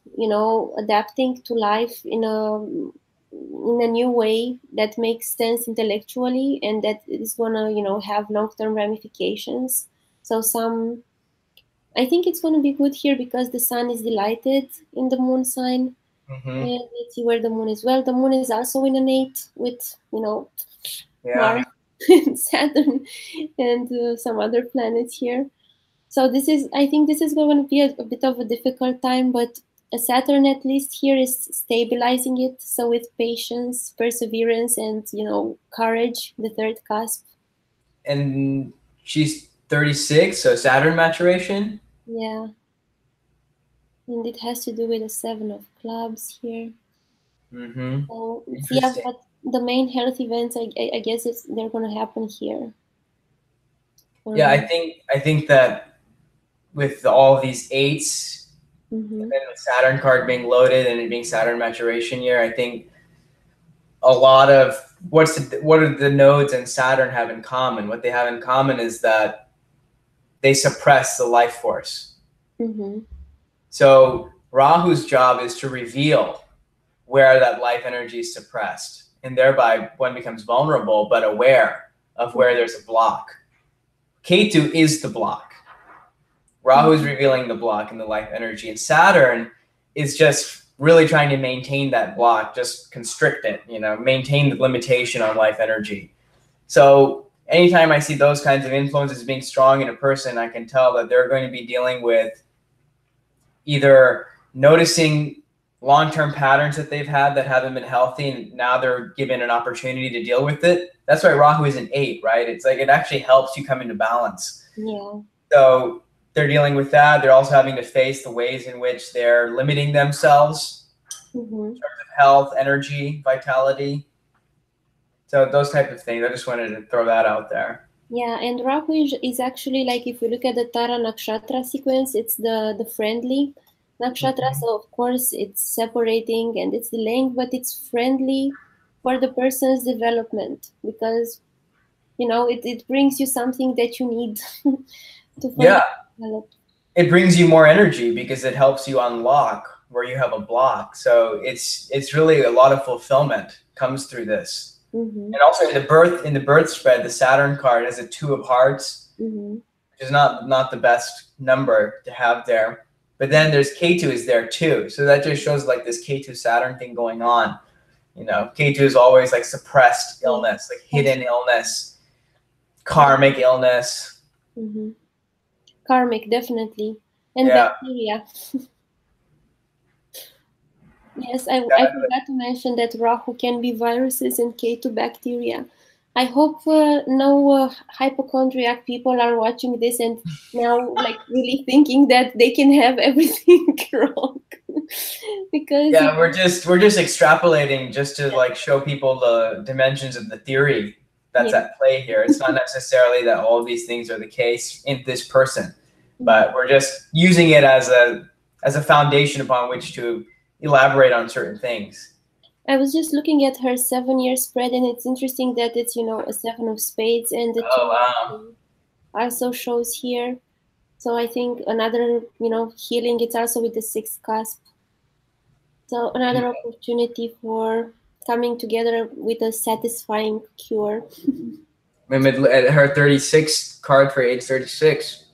adapting to life in a new way that makes sense intellectually, and that is gonna, have long-term ramifications. So I think it's gonna be good here because the Sun is delighted in the Moon sign. Mm-hmm. And let's see where the Moon is. Well, the Moon is also in an 8 with, Mars and Saturn and some other planets here. So I think this is going to be a bit of a difficult time, but Saturn at least here is stabilizing it. So with patience, perseverance, and courage, the third cusp. And she's 36, so Saturn maturation. Yeah, and it has to do with the Seven of Clubs here. Mm-hmm. So yeah, but the main health events, I guess they're going to happen here. Yeah, I think that with all of these eights, mm-hmm. and then the Saturn card being loaded and it being Saturn maturation year, I think a lot of what do the nodes and Saturn have in common? What they have in common is that they suppress the life force. Mm-hmm. So Rahu's job is to reveal where that life energy is suppressed, and thereby one becomes vulnerable but aware of where there's a block. Ketu is the block. Rahu is revealing the block in the life energy, and Saturn is just really trying to maintain that block, just constrict it, maintain the limitation on life energy. So anytime I see those kinds of influences being strong in a person, I can tell that they're going to be dealing with either noticing long-term patterns that they've had that haven't been healthy, and now they're given an opportunity to deal with it. That's why Rahu is an 8, right? It's like it actually helps you come into balance. Yeah. So they're dealing with that. They're also having to face the ways in which they're limiting themselves in terms of health, energy, vitality. So those type of things. I just wanted to throw that out there. Yeah, and Rahu is actually like, if you look at the Tara Nakshatra sequence, it's the friendly nakshatra. So of course it's separating and it's delaying, but it's friendly for the person's development, because it brings you something that you need to further Yeah, develop. it brings you more energy because it helps you unlock where you have a block. So it's really a lot of fulfillment comes through this. Mm-hmm. And also in the birth spread, the Saturn card has a 2 of hearts, Mm-hmm. which is not the best number to have there. But then there's K2 is there too. So that just shows like this K2 Saturn thing going on. K2 is always like suppressed Yeah. illness, like hidden illness, karmic illness. Mm-hmm. Karmic, definitely. And Yeah. bacteria. Yes, I Exactly. forgot to mention that Rahu can be viruses and K2 bacteria. I hope no hypochondriac people are watching this and now like really thinking that they can have everything wrong. Because Yeah, we're just extrapolating just to like show people the dimensions of the theory that's yeah. at play here. It's not necessarily that all of these things are the case in this person, but we're just using it as a foundation upon which to elaborate on certain things. I was just looking at her 7 year spread, and it's interesting that it's a 7 of spades, and the Oh two wow. also shows here. So I think another healing. It's also with the sixth cusp. So another opportunity for coming together with a satisfying cure. At her 36th card for age 36,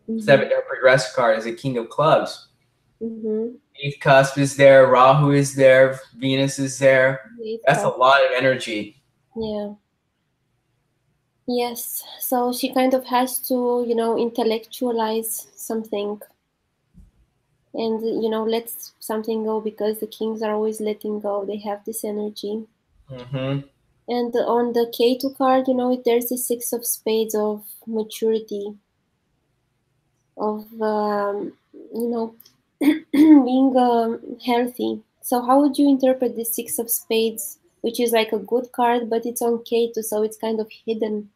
Mm-hmm. her progressive card is a King of Clubs. Mm-hmm. Eighth cusp is there, Rahu is there, Venus is there. Eighth That's a cusp. lot of energy. Yeah. Yes. So she kind of has to, intellectualize something and, let something go, because the kings are always letting go. They have this energy. Mm-hmm. And on the K2 card, there's the six of spades of maturity, of being healthy. So how would you interpret the six of spades, which is like a good card, but it's on K2, so it's kind of hidden?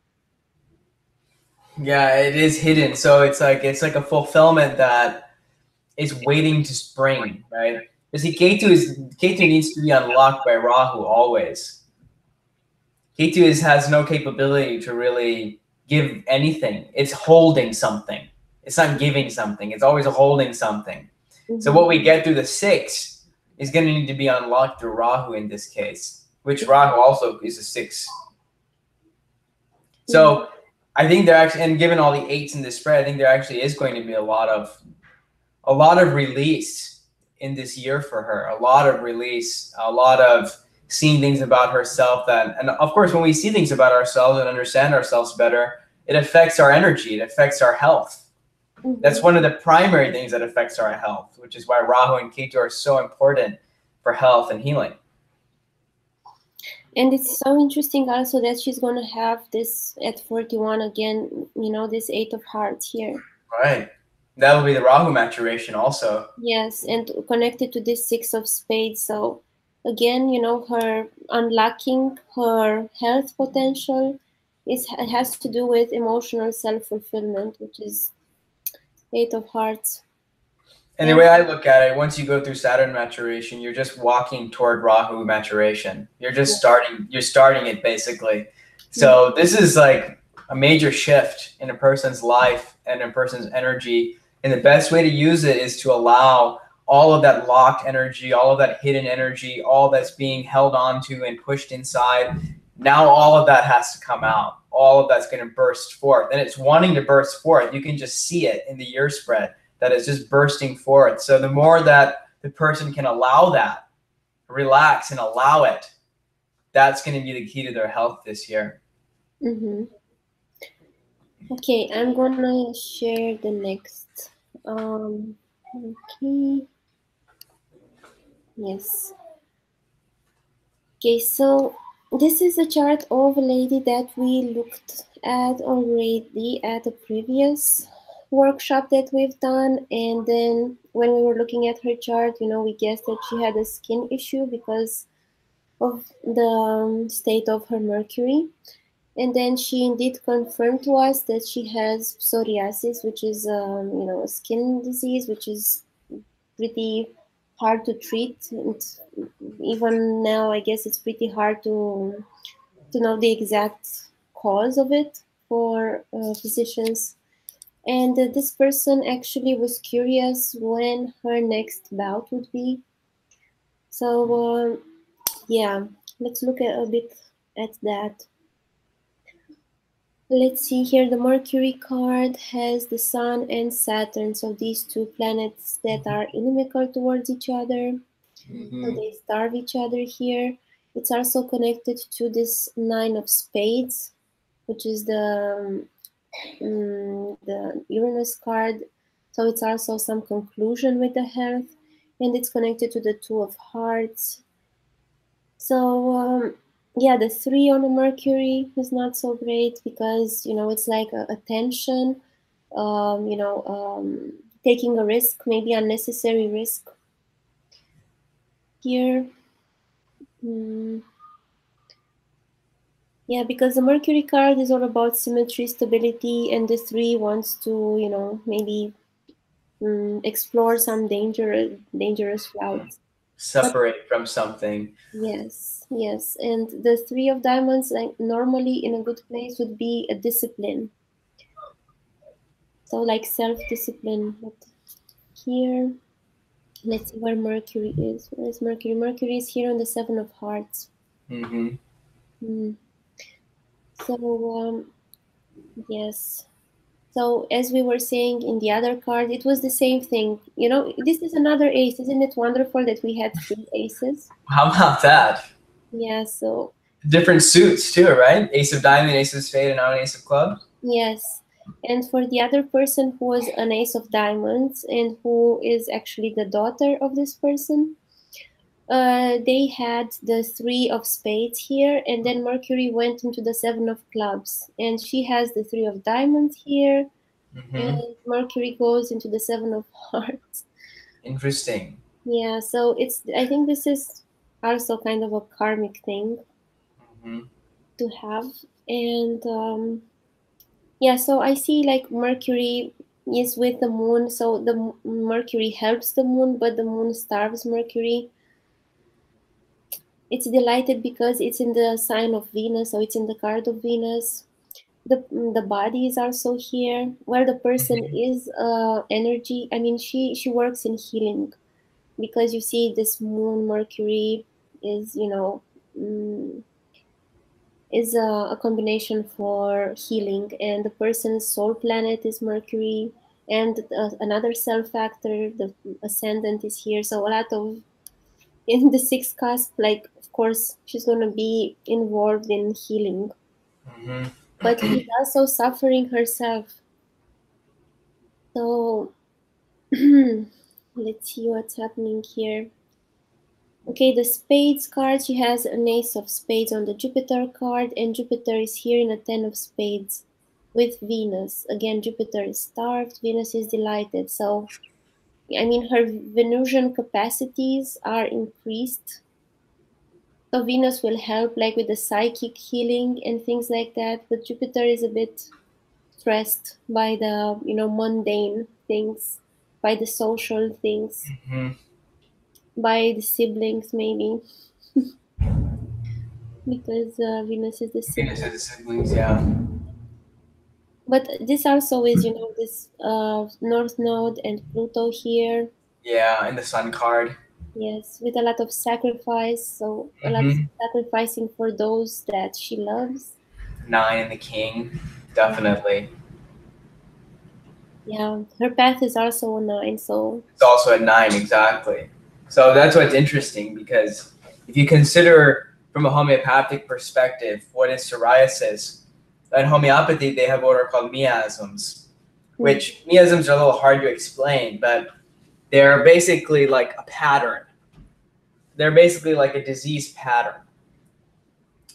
Yeah, it is hidden. So it's like a fulfillment that is waiting to spring, right? You see, K2 needs to be unlocked by Rahu always. K2 has no capability to really give anything. It's holding something. It's not giving something. It's always holding something. So Mm-hmm. what we get through the six is going to need to be unlocked through Rahu in this case, which Rahu also is a six. So I think there actually, and given all the eights in this spread, I think there actually is going to be a lot of release in this year for her. A lot of release, a lot of seeing things about herself and of course, when we see things about ourselves and understand ourselves better, it affects our energy. It affects our health. Mm-hmm. That's one of the primary things that affects our health, which is why Rahu and Ketu are so important for health and healing. And it's so interesting also that she's going to have this at 41 again, this eight of hearts here. Right. That will be the Rahu maturation also. Yes, and connected to this six of spades. So again, her unlocking her health potential it has to do with emotional self-fulfillment, which is eight of hearts. And the way I look at it, once you go through Saturn maturation, you're just walking toward Rahu maturation. You're just starting it basically. So this is like a major shift in a person's life and a person's energy. And the best way to use it is to allow all of that locked energy, all of that hidden energy, all that's being held onto and pushed inside. Now all of that has to come out. All of that's going to burst forth. And it's wanting to burst forth. You can just see it in the year spread that is just bursting forth. So the more that the person can allow that, relax and allow it, that's going to be the key to their health this year. Mm-hmm. Okay, I'm gonna share the next. Okay. Yes. Okay, so this is a chart of a lady that we looked at already at a previous workshop that we've done, and then when we were looking at her chart, we guessed that she had a skin issue because of the state of her Mercury. And then she indeed confirmed to us that she has psoriasis, which is, a skin disease, which is pretty hard to treat. And even now, I guess it's pretty hard to know the exact cause of it for physicians. And this person actually was curious when her next bout would be. So, yeah, let's look at a bit at that. Let's see here. The Mercury card has the Sun and Saturn, so these two planets that are inimical towards each other. So they starve each other here. It's also connected to this Nine of Spades, which is the Uranus card. So it's also some conclusion with the health, and it's connected to the Two of Hearts. So yeah, the 3 on the Mercury is not so great because it's like a tension, taking a risk, maybe unnecessary risk here. Yeah, because the Mercury card is all about symmetry, stability, and the 3 wants to, maybe explore some dangerous routes. Separate from something. Yes, yes. And the 3 of diamonds, like normally in a good place, would be a discipline. So like self-discipline. But here, let's see where Mercury is. Where is Mercury? Mercury is here on the 7 of Hearts. So, yes. So as we were saying in the other card, it was the same thing. This is another ace. Isn't it wonderful that we had 3 aces? How about that? Yeah, so different suits too, right? Ace of diamond, ace of spade, and now an ace of clubs. yes. And for the other person who was an ace of diamonds and who is actually the daughter of this person, they had the 3 of spades here, and then Mercury went into the 7 of clubs, and she has the 3 of diamonds here, and Mercury goes into the 7 of hearts. Interesting. Yeah, so I think this is also kind of a karmic thing to have. And yeah, so I see like Mercury is with the moon, so the Mercury helps the moon, but the moon starves Mercury. It's delighted because it's in the sign of Venus, so it's in the card of Venus. The body is also here, where the person is energy. I mean, she works in healing, because you see this moon Mercury is is a combination for healing, and the person's soul planet is Mercury, and another self factor, the ascendant, is here. So a lot of in the sixth cusp, like of course she's gonna be involved in healing, but she's also suffering herself. So let's see what's happening here. Okay, the spades card, she has an ace of spades on the Jupiter card, and Jupiter is here in a 10 of spades with Venus. Again, Jupiter is starved, Venus is delighted. So, I mean, her Venusian capacities are increased. So Venus will help like with the psychic healing and things like that, but Jupiter is a bit stressed by the, mundane things, by the social things, by the siblings maybe. Because Venus is the sibling. Venus is the siblings, yeah. But this also is, this North Node and Pluto here. Yeah, and the Sun card. Yes, with a lot of sacrifice. So a lot of sacrificing for those that she loves. 9 and the King, definitely. Yeah, her path is also a 9, so it's also a 9, exactly. So that's what's interesting, because if you consider from a homeopathic perspective what is psoriasis, in homeopathy they have what are called miasms, which miasms are a little hard to explain, but they're basically like a pattern. They're basically like a disease pattern.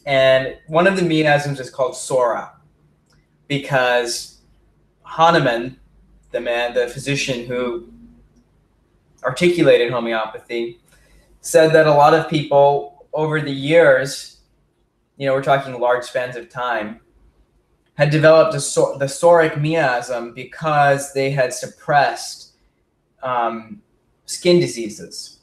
And one of the miasms is called psora, because Hahnemann, the physician who articulated homeopathy, said that a lot of people over the years, we're talking large spans of time, had developed the soric miasm because they had suppressed skin diseases.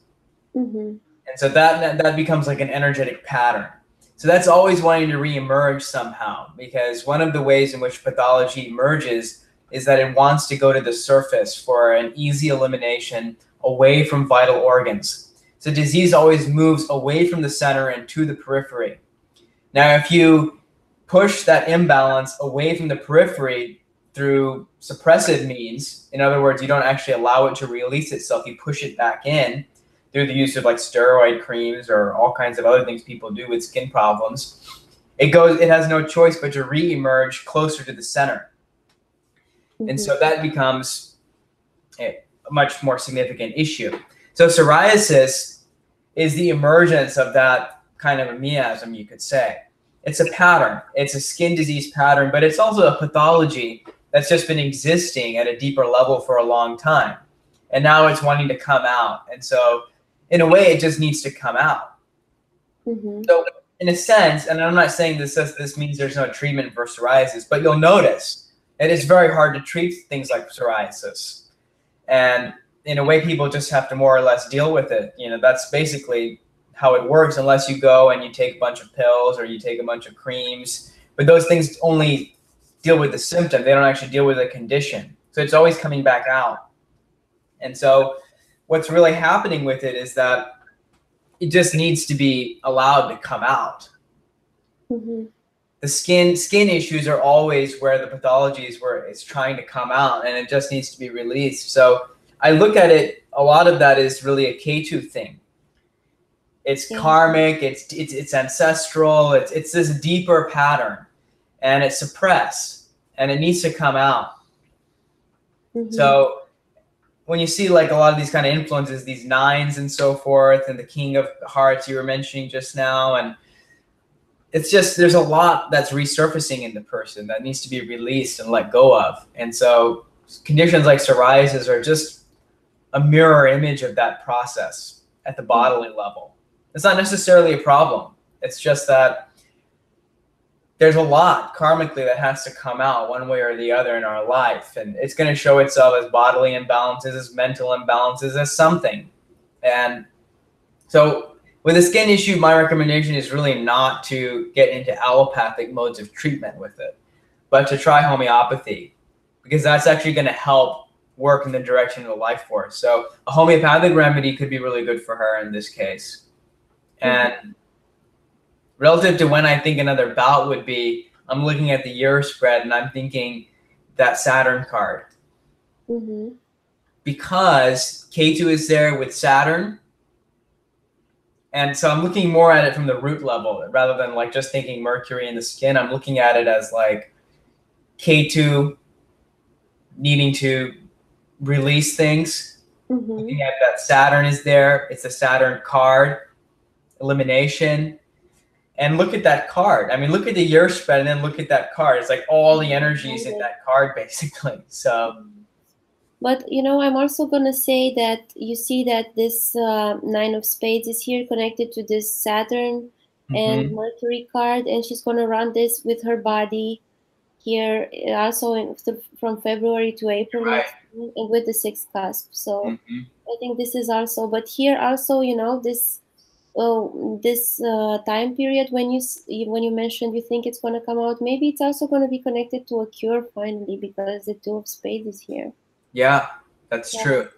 And so that becomes like an energetic pattern. So that's always wanting to reemerge somehow, because one of the ways in which pathology emerges is that it wants to go to the surface for an easy elimination away from vital organs. So disease always moves away from the center and to the periphery. Now, if you push that imbalance away from the periphery through suppressive means, in other words, you don't actually allow it to release itself, you push it back in through the use of like steroid creams or all kinds of other things people do with skin problems, it has no choice but to re-emerge closer to the center. And so that becomes a much more significant issue. So psoriasis is the emergence of that kind of a miasm, you could say. It's a pattern. It's a skin disease pattern, but it's also a pathology that's just been existing at a deeper level for a long time. And now it's wanting to come out. And so in a way, it just needs to come out. So in a sense, and I'm not saying this means there's no treatment for psoriasis, but you'll notice that it's very hard to treat things like psoriasis. And in a way, people just have to more or less deal with it. You know, that's basically how it works, unless you go and you take a bunch of pills or you take a bunch of creams. But those things only deal with the symptom. They don't actually deal with the condition. So it's always coming back out. And so what's really happening with it is that it just needs to be allowed to come out. The skin issues are always where the pathology is, where it's trying to come out, and it just needs to be released. So I look at it, a lot of that is really a K2 thing. It's karmic, it's ancestral, it's this deeper pattern, and it's suppressed, and it needs to come out. So when you see like a lot of these kind of influences, these nines and so forth, and the King of Hearts you were mentioning just now, and it's just, there's a lot that's resurfacing in the person that needs to be released and let go of. And so conditions like psoriasis are just a mirror image of that process at the bodily level. It's not necessarily a problem. It's just that there's a lot karmically that has to come out one way or the other in our life. And it's going to show itself as bodily imbalances, as mental imbalances, as something. And so with a skin issue, my recommendation is really not to get into allopathic modes of treatment with it, but to try homeopathy, because that's actually going to help work in the direction of the life force. So a homeopathic remedy could be really good for her in this case. And relative to when I think another bout would be, I'm looking at the year spread and I'm thinking that Saturn card. Because K2 is there with Saturn. And so I'm looking more at it from the root level rather than like just thinking Mercury in the skin. I'm looking at it as like K2 needing to release things. Looking at that Saturn is there. It's a Saturn card, elimination. And look at that card. I mean, look at the year spread and then look at that card. It's like all the energies in that card, basically. So, but you know, I'm also gonna say that you see that this Nine of Spades is here connected to this Saturn and Mercury card, and she's gonna run this with her body here also from February to April next year, and with the sixth cusp. So I think this is also, but here also, you know, this time period when you mentioned you think it's going to come out, maybe it's also going to be connected to a cure finally, because the Two of Spades is here. Yeah, that's true.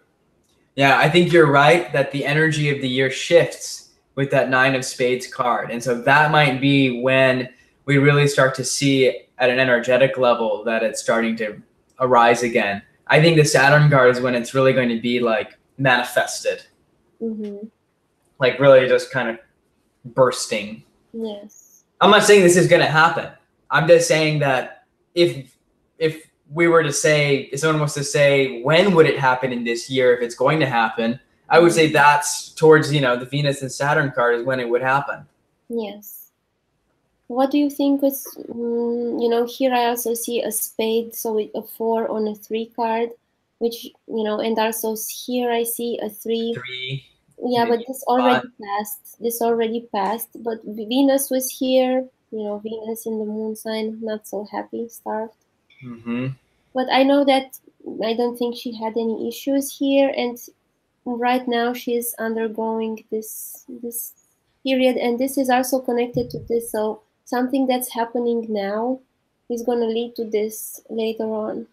Yeah, I think you're right that the energy of the year shifts with that Nine of Spades card. And so that might be when we really start to see at an energetic level that it's starting to arise again. I think the Saturn card is when it's really going to be like manifested. Like really just kind of bursting. Yes. I'm not saying this is going to happen. I'm just saying that if we were to say, if someone was to say, when would it happen in this year, if it's going to happen, I would say that's towards, you know, the Venus and Saturn card is when it would happen. Yes. What do you think is, you know, here I also see a spade, so with a 4 on a 3 card, which, you know, and also here I see a 3. Yeah, but this already passed. This already passed. But Venus was here. Venus in the moon sign, not so happy, starved. Mm-hmm. But I know that I don't think she had any issues here, and right now she's undergoing this period, and this is also connected to this. So something that's happening now is going to lead to this later on,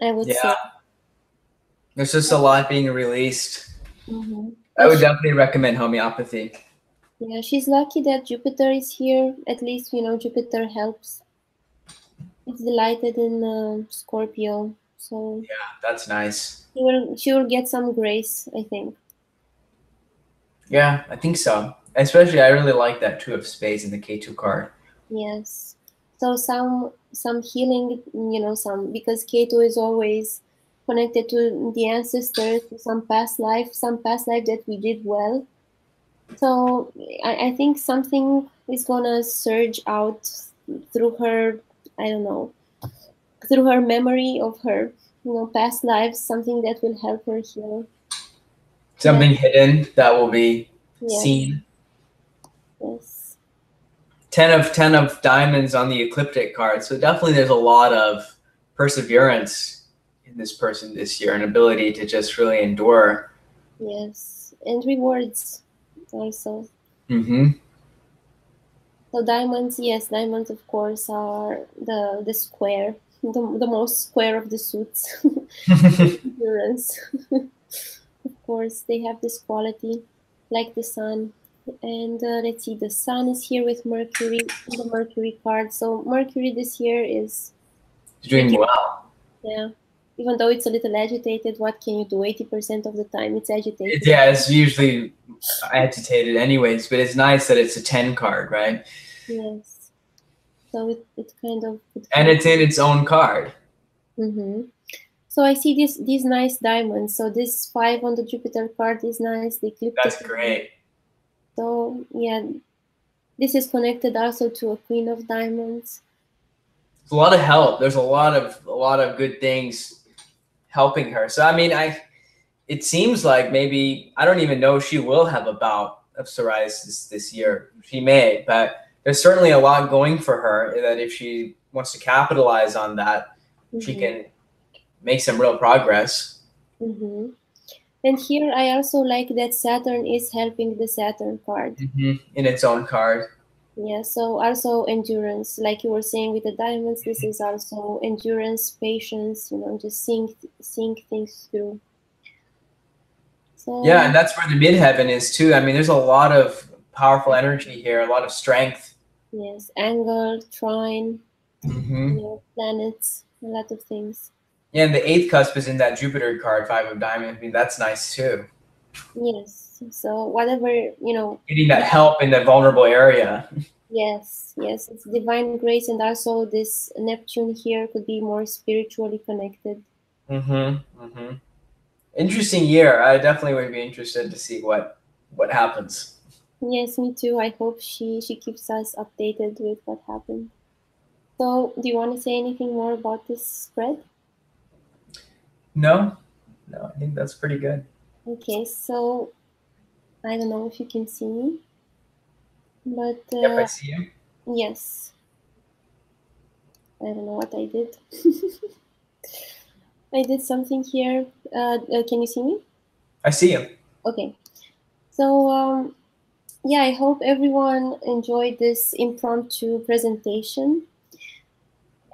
I would say. Yeah, there's just a lot being released. Mm-hmm. I But would definitely recommend homeopathy. yeah, she's lucky that Jupiter is here. At least Jupiter helps. It's delighted in Scorpio, so Yeah, that's nice. she will get some grace, I think. Yeah, I think so. Especially, I really like that Two of Spades in the K2 card. Yes. So some healing, some, because Ketu is always connected to the ancestors, to some past life that we did well. So I think something is gonna surge out through her, I don't know, through her memory of her, past lives, something that will help her heal. Yeah. Something hidden that will be Yes. seen. Yes. Ten of diamonds on the ecliptic card. So definitely there's a lot of perseverance in this person this year, an ability to just really endure. Yes. And rewards also. Mm-hmm. So diamonds, yes, diamonds of course are the square, the most square of the suits. Endurance. Of course, they have this quality, like the sun. And let's see, the sun is here with Mercury, the Mercury card. So Mercury this year is Doing pretty, well. yeah. Even though it's a little agitated, what can you do? 80% of the time it's agitated. Yeah, it's usually agitated anyways, but it's nice that it's a 10 card, right? Yes. So it kind of And it's in its own card. Mm-hmm. So I see these nice diamonds. So this 5 on the Jupiter card is nice. The ecliptic. That's great. So yeah, this is connected also to a Queen of Diamonds. It's a lot of help. There's a lot of good things helping her. So I mean, it seems like maybe I don't even know if she will have a bout of psoriasis this year. She may, but there's certainly a lot going for her that if she wants to capitalize on that, she can make some real progress. Mm-hmm. And here I also like that Saturn is helping the Saturn card. In its own card. Yeah, so also endurance, like you were saying with the diamonds, this is also endurance, patience, just seeing things through. So Yeah, and that's where the midheaven is too. I mean, there's a lot of powerful energy here, a lot of strength. yes, angle, trine, planets, a lot of things. Yeah, and the eighth cusp is in that Jupiter card, Five of Diamonds. I mean, that's nice too. Yes. So whatever, Getting that help in that vulnerable area. Yes, it's divine grace, and also this Neptune here could be more spiritually connected. Interesting year. I definitely would be interested to see what happens. Yes, me too. I hope she keeps us updated with what happened. So, do you want to say anything more about this spread? No, I think that's pretty good. Okay, so I don't know if you can see me, but Yep, I see you. yes, I don't know what I did. I did something here. Can you see me? I see you. Okay, so yeah, I hope everyone enjoyed this impromptu presentation.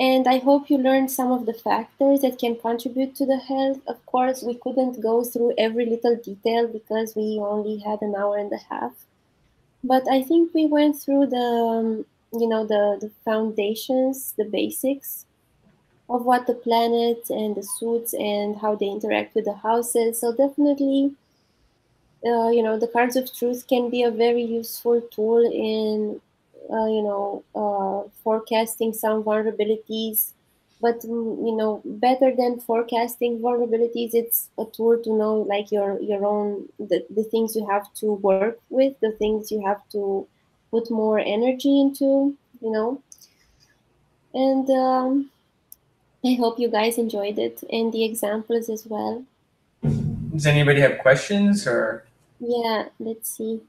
And I hope you learned some of the factors that can contribute to the health. Of course, we couldn't go through every little detail because we only had an hour and a half. But I think we went through the foundations, the basics of what the planets and the suits and how they interact with the houses. So definitely, the cards of truth can be a very useful tool in forecasting some vulnerabilities. But better than forecasting vulnerabilities, it's a tool to know like your own the things you have to work with, the things you have to put more energy into, and I hope you guys enjoyed it and the examples as well. Does anybody have questions or? Yeah, let's see.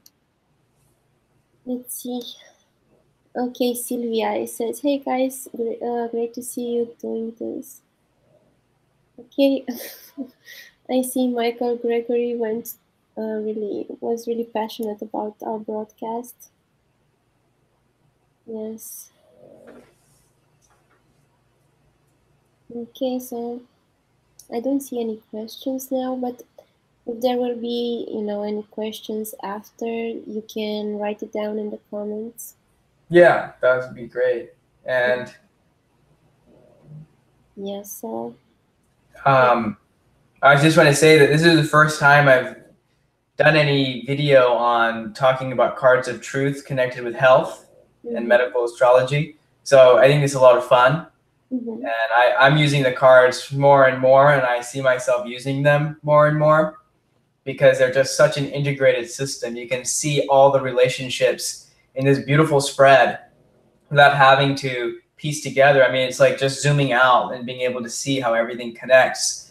Let's see. Okay, Sylvia, it says, "Hey guys, great to see you doing this." Okay, I see Michael Gregory was really passionate about our broadcast. Yes. Okay, so I don't see any questions now, but if there will be, any questions after, you can write it down in the comments. Yeah, that would be great. And Yeah, so I just want to say that this is the first time I've done any video on talking about cards of truth connected with health and medical astrology. So I think it's a lot of fun. And I'm using the cards more and more, and I see myself using them more and more because they're just such an integrated system. You can see all the relationships in this beautiful spread without having to piece together. I mean, it's like just zooming out and being able to see how everything connects.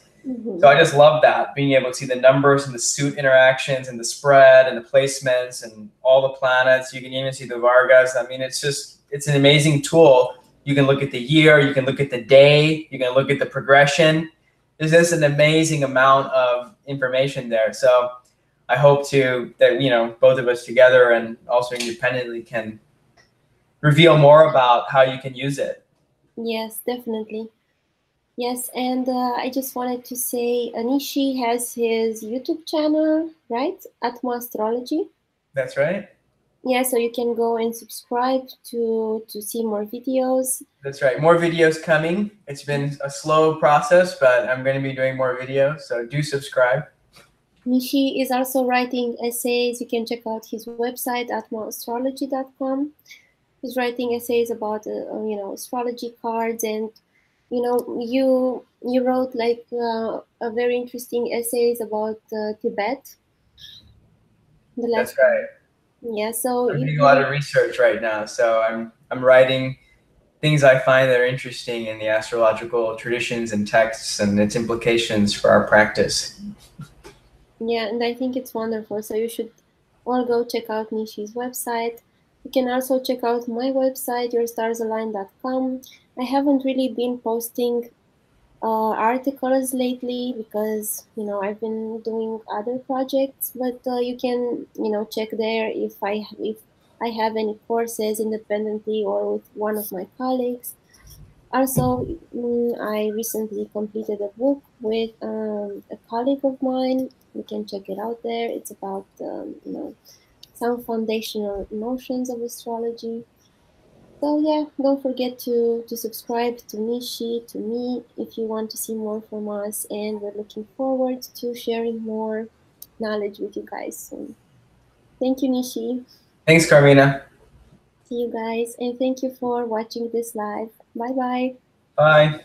So I just love that, being able to see the numbers and the suit interactions and the spread and the placements and all the planets. You can even see the Vargas. I mean, it's an amazing tool. You can look at the year, you can look at the day, you can look at the progression. There's just an amazing amount of information there. So I hope that both of us together and also independently can reveal more about how you can use it. Yes, definitely. Yes, and I just wanted to say Neeshee has his YouTube channel, right? Astrology. That's right. Yeah, so you can go and subscribe to see more videos. That's right. More videos coming. It's been a slow process, but I'm going to be doing more videos, so do subscribe. Neeshee is also writing essays. You can check out his website at astrology.com. He's writing essays about astrology cards, and you wrote like a very interesting essays about Tibet. That's right. Yeah, so I'm doing a lot of research right now, so I'm writing things I find that are interesting in the astrological traditions and texts and its implications for our practice. Yeah, and I think it's wonderful. So you should all go check out Neeshee's website. You can also check out my website, yourstars.align.com. I haven't really been posting articles lately because I've been doing other projects, but you can check there if I have any courses independently or with one of my colleagues. Also, I recently completed a book with a colleague of mine. You can check it out there. It's about some foundational notions of astrology. So yeah, don't forget to subscribe to Neeshee, to me, if you want to see more from us, and we're looking forward to sharing more knowledge with you guys soon. Thank you, Neeshee. Thanks, Carmina. See you guys, and thank you for watching this live. Bye bye. Bye.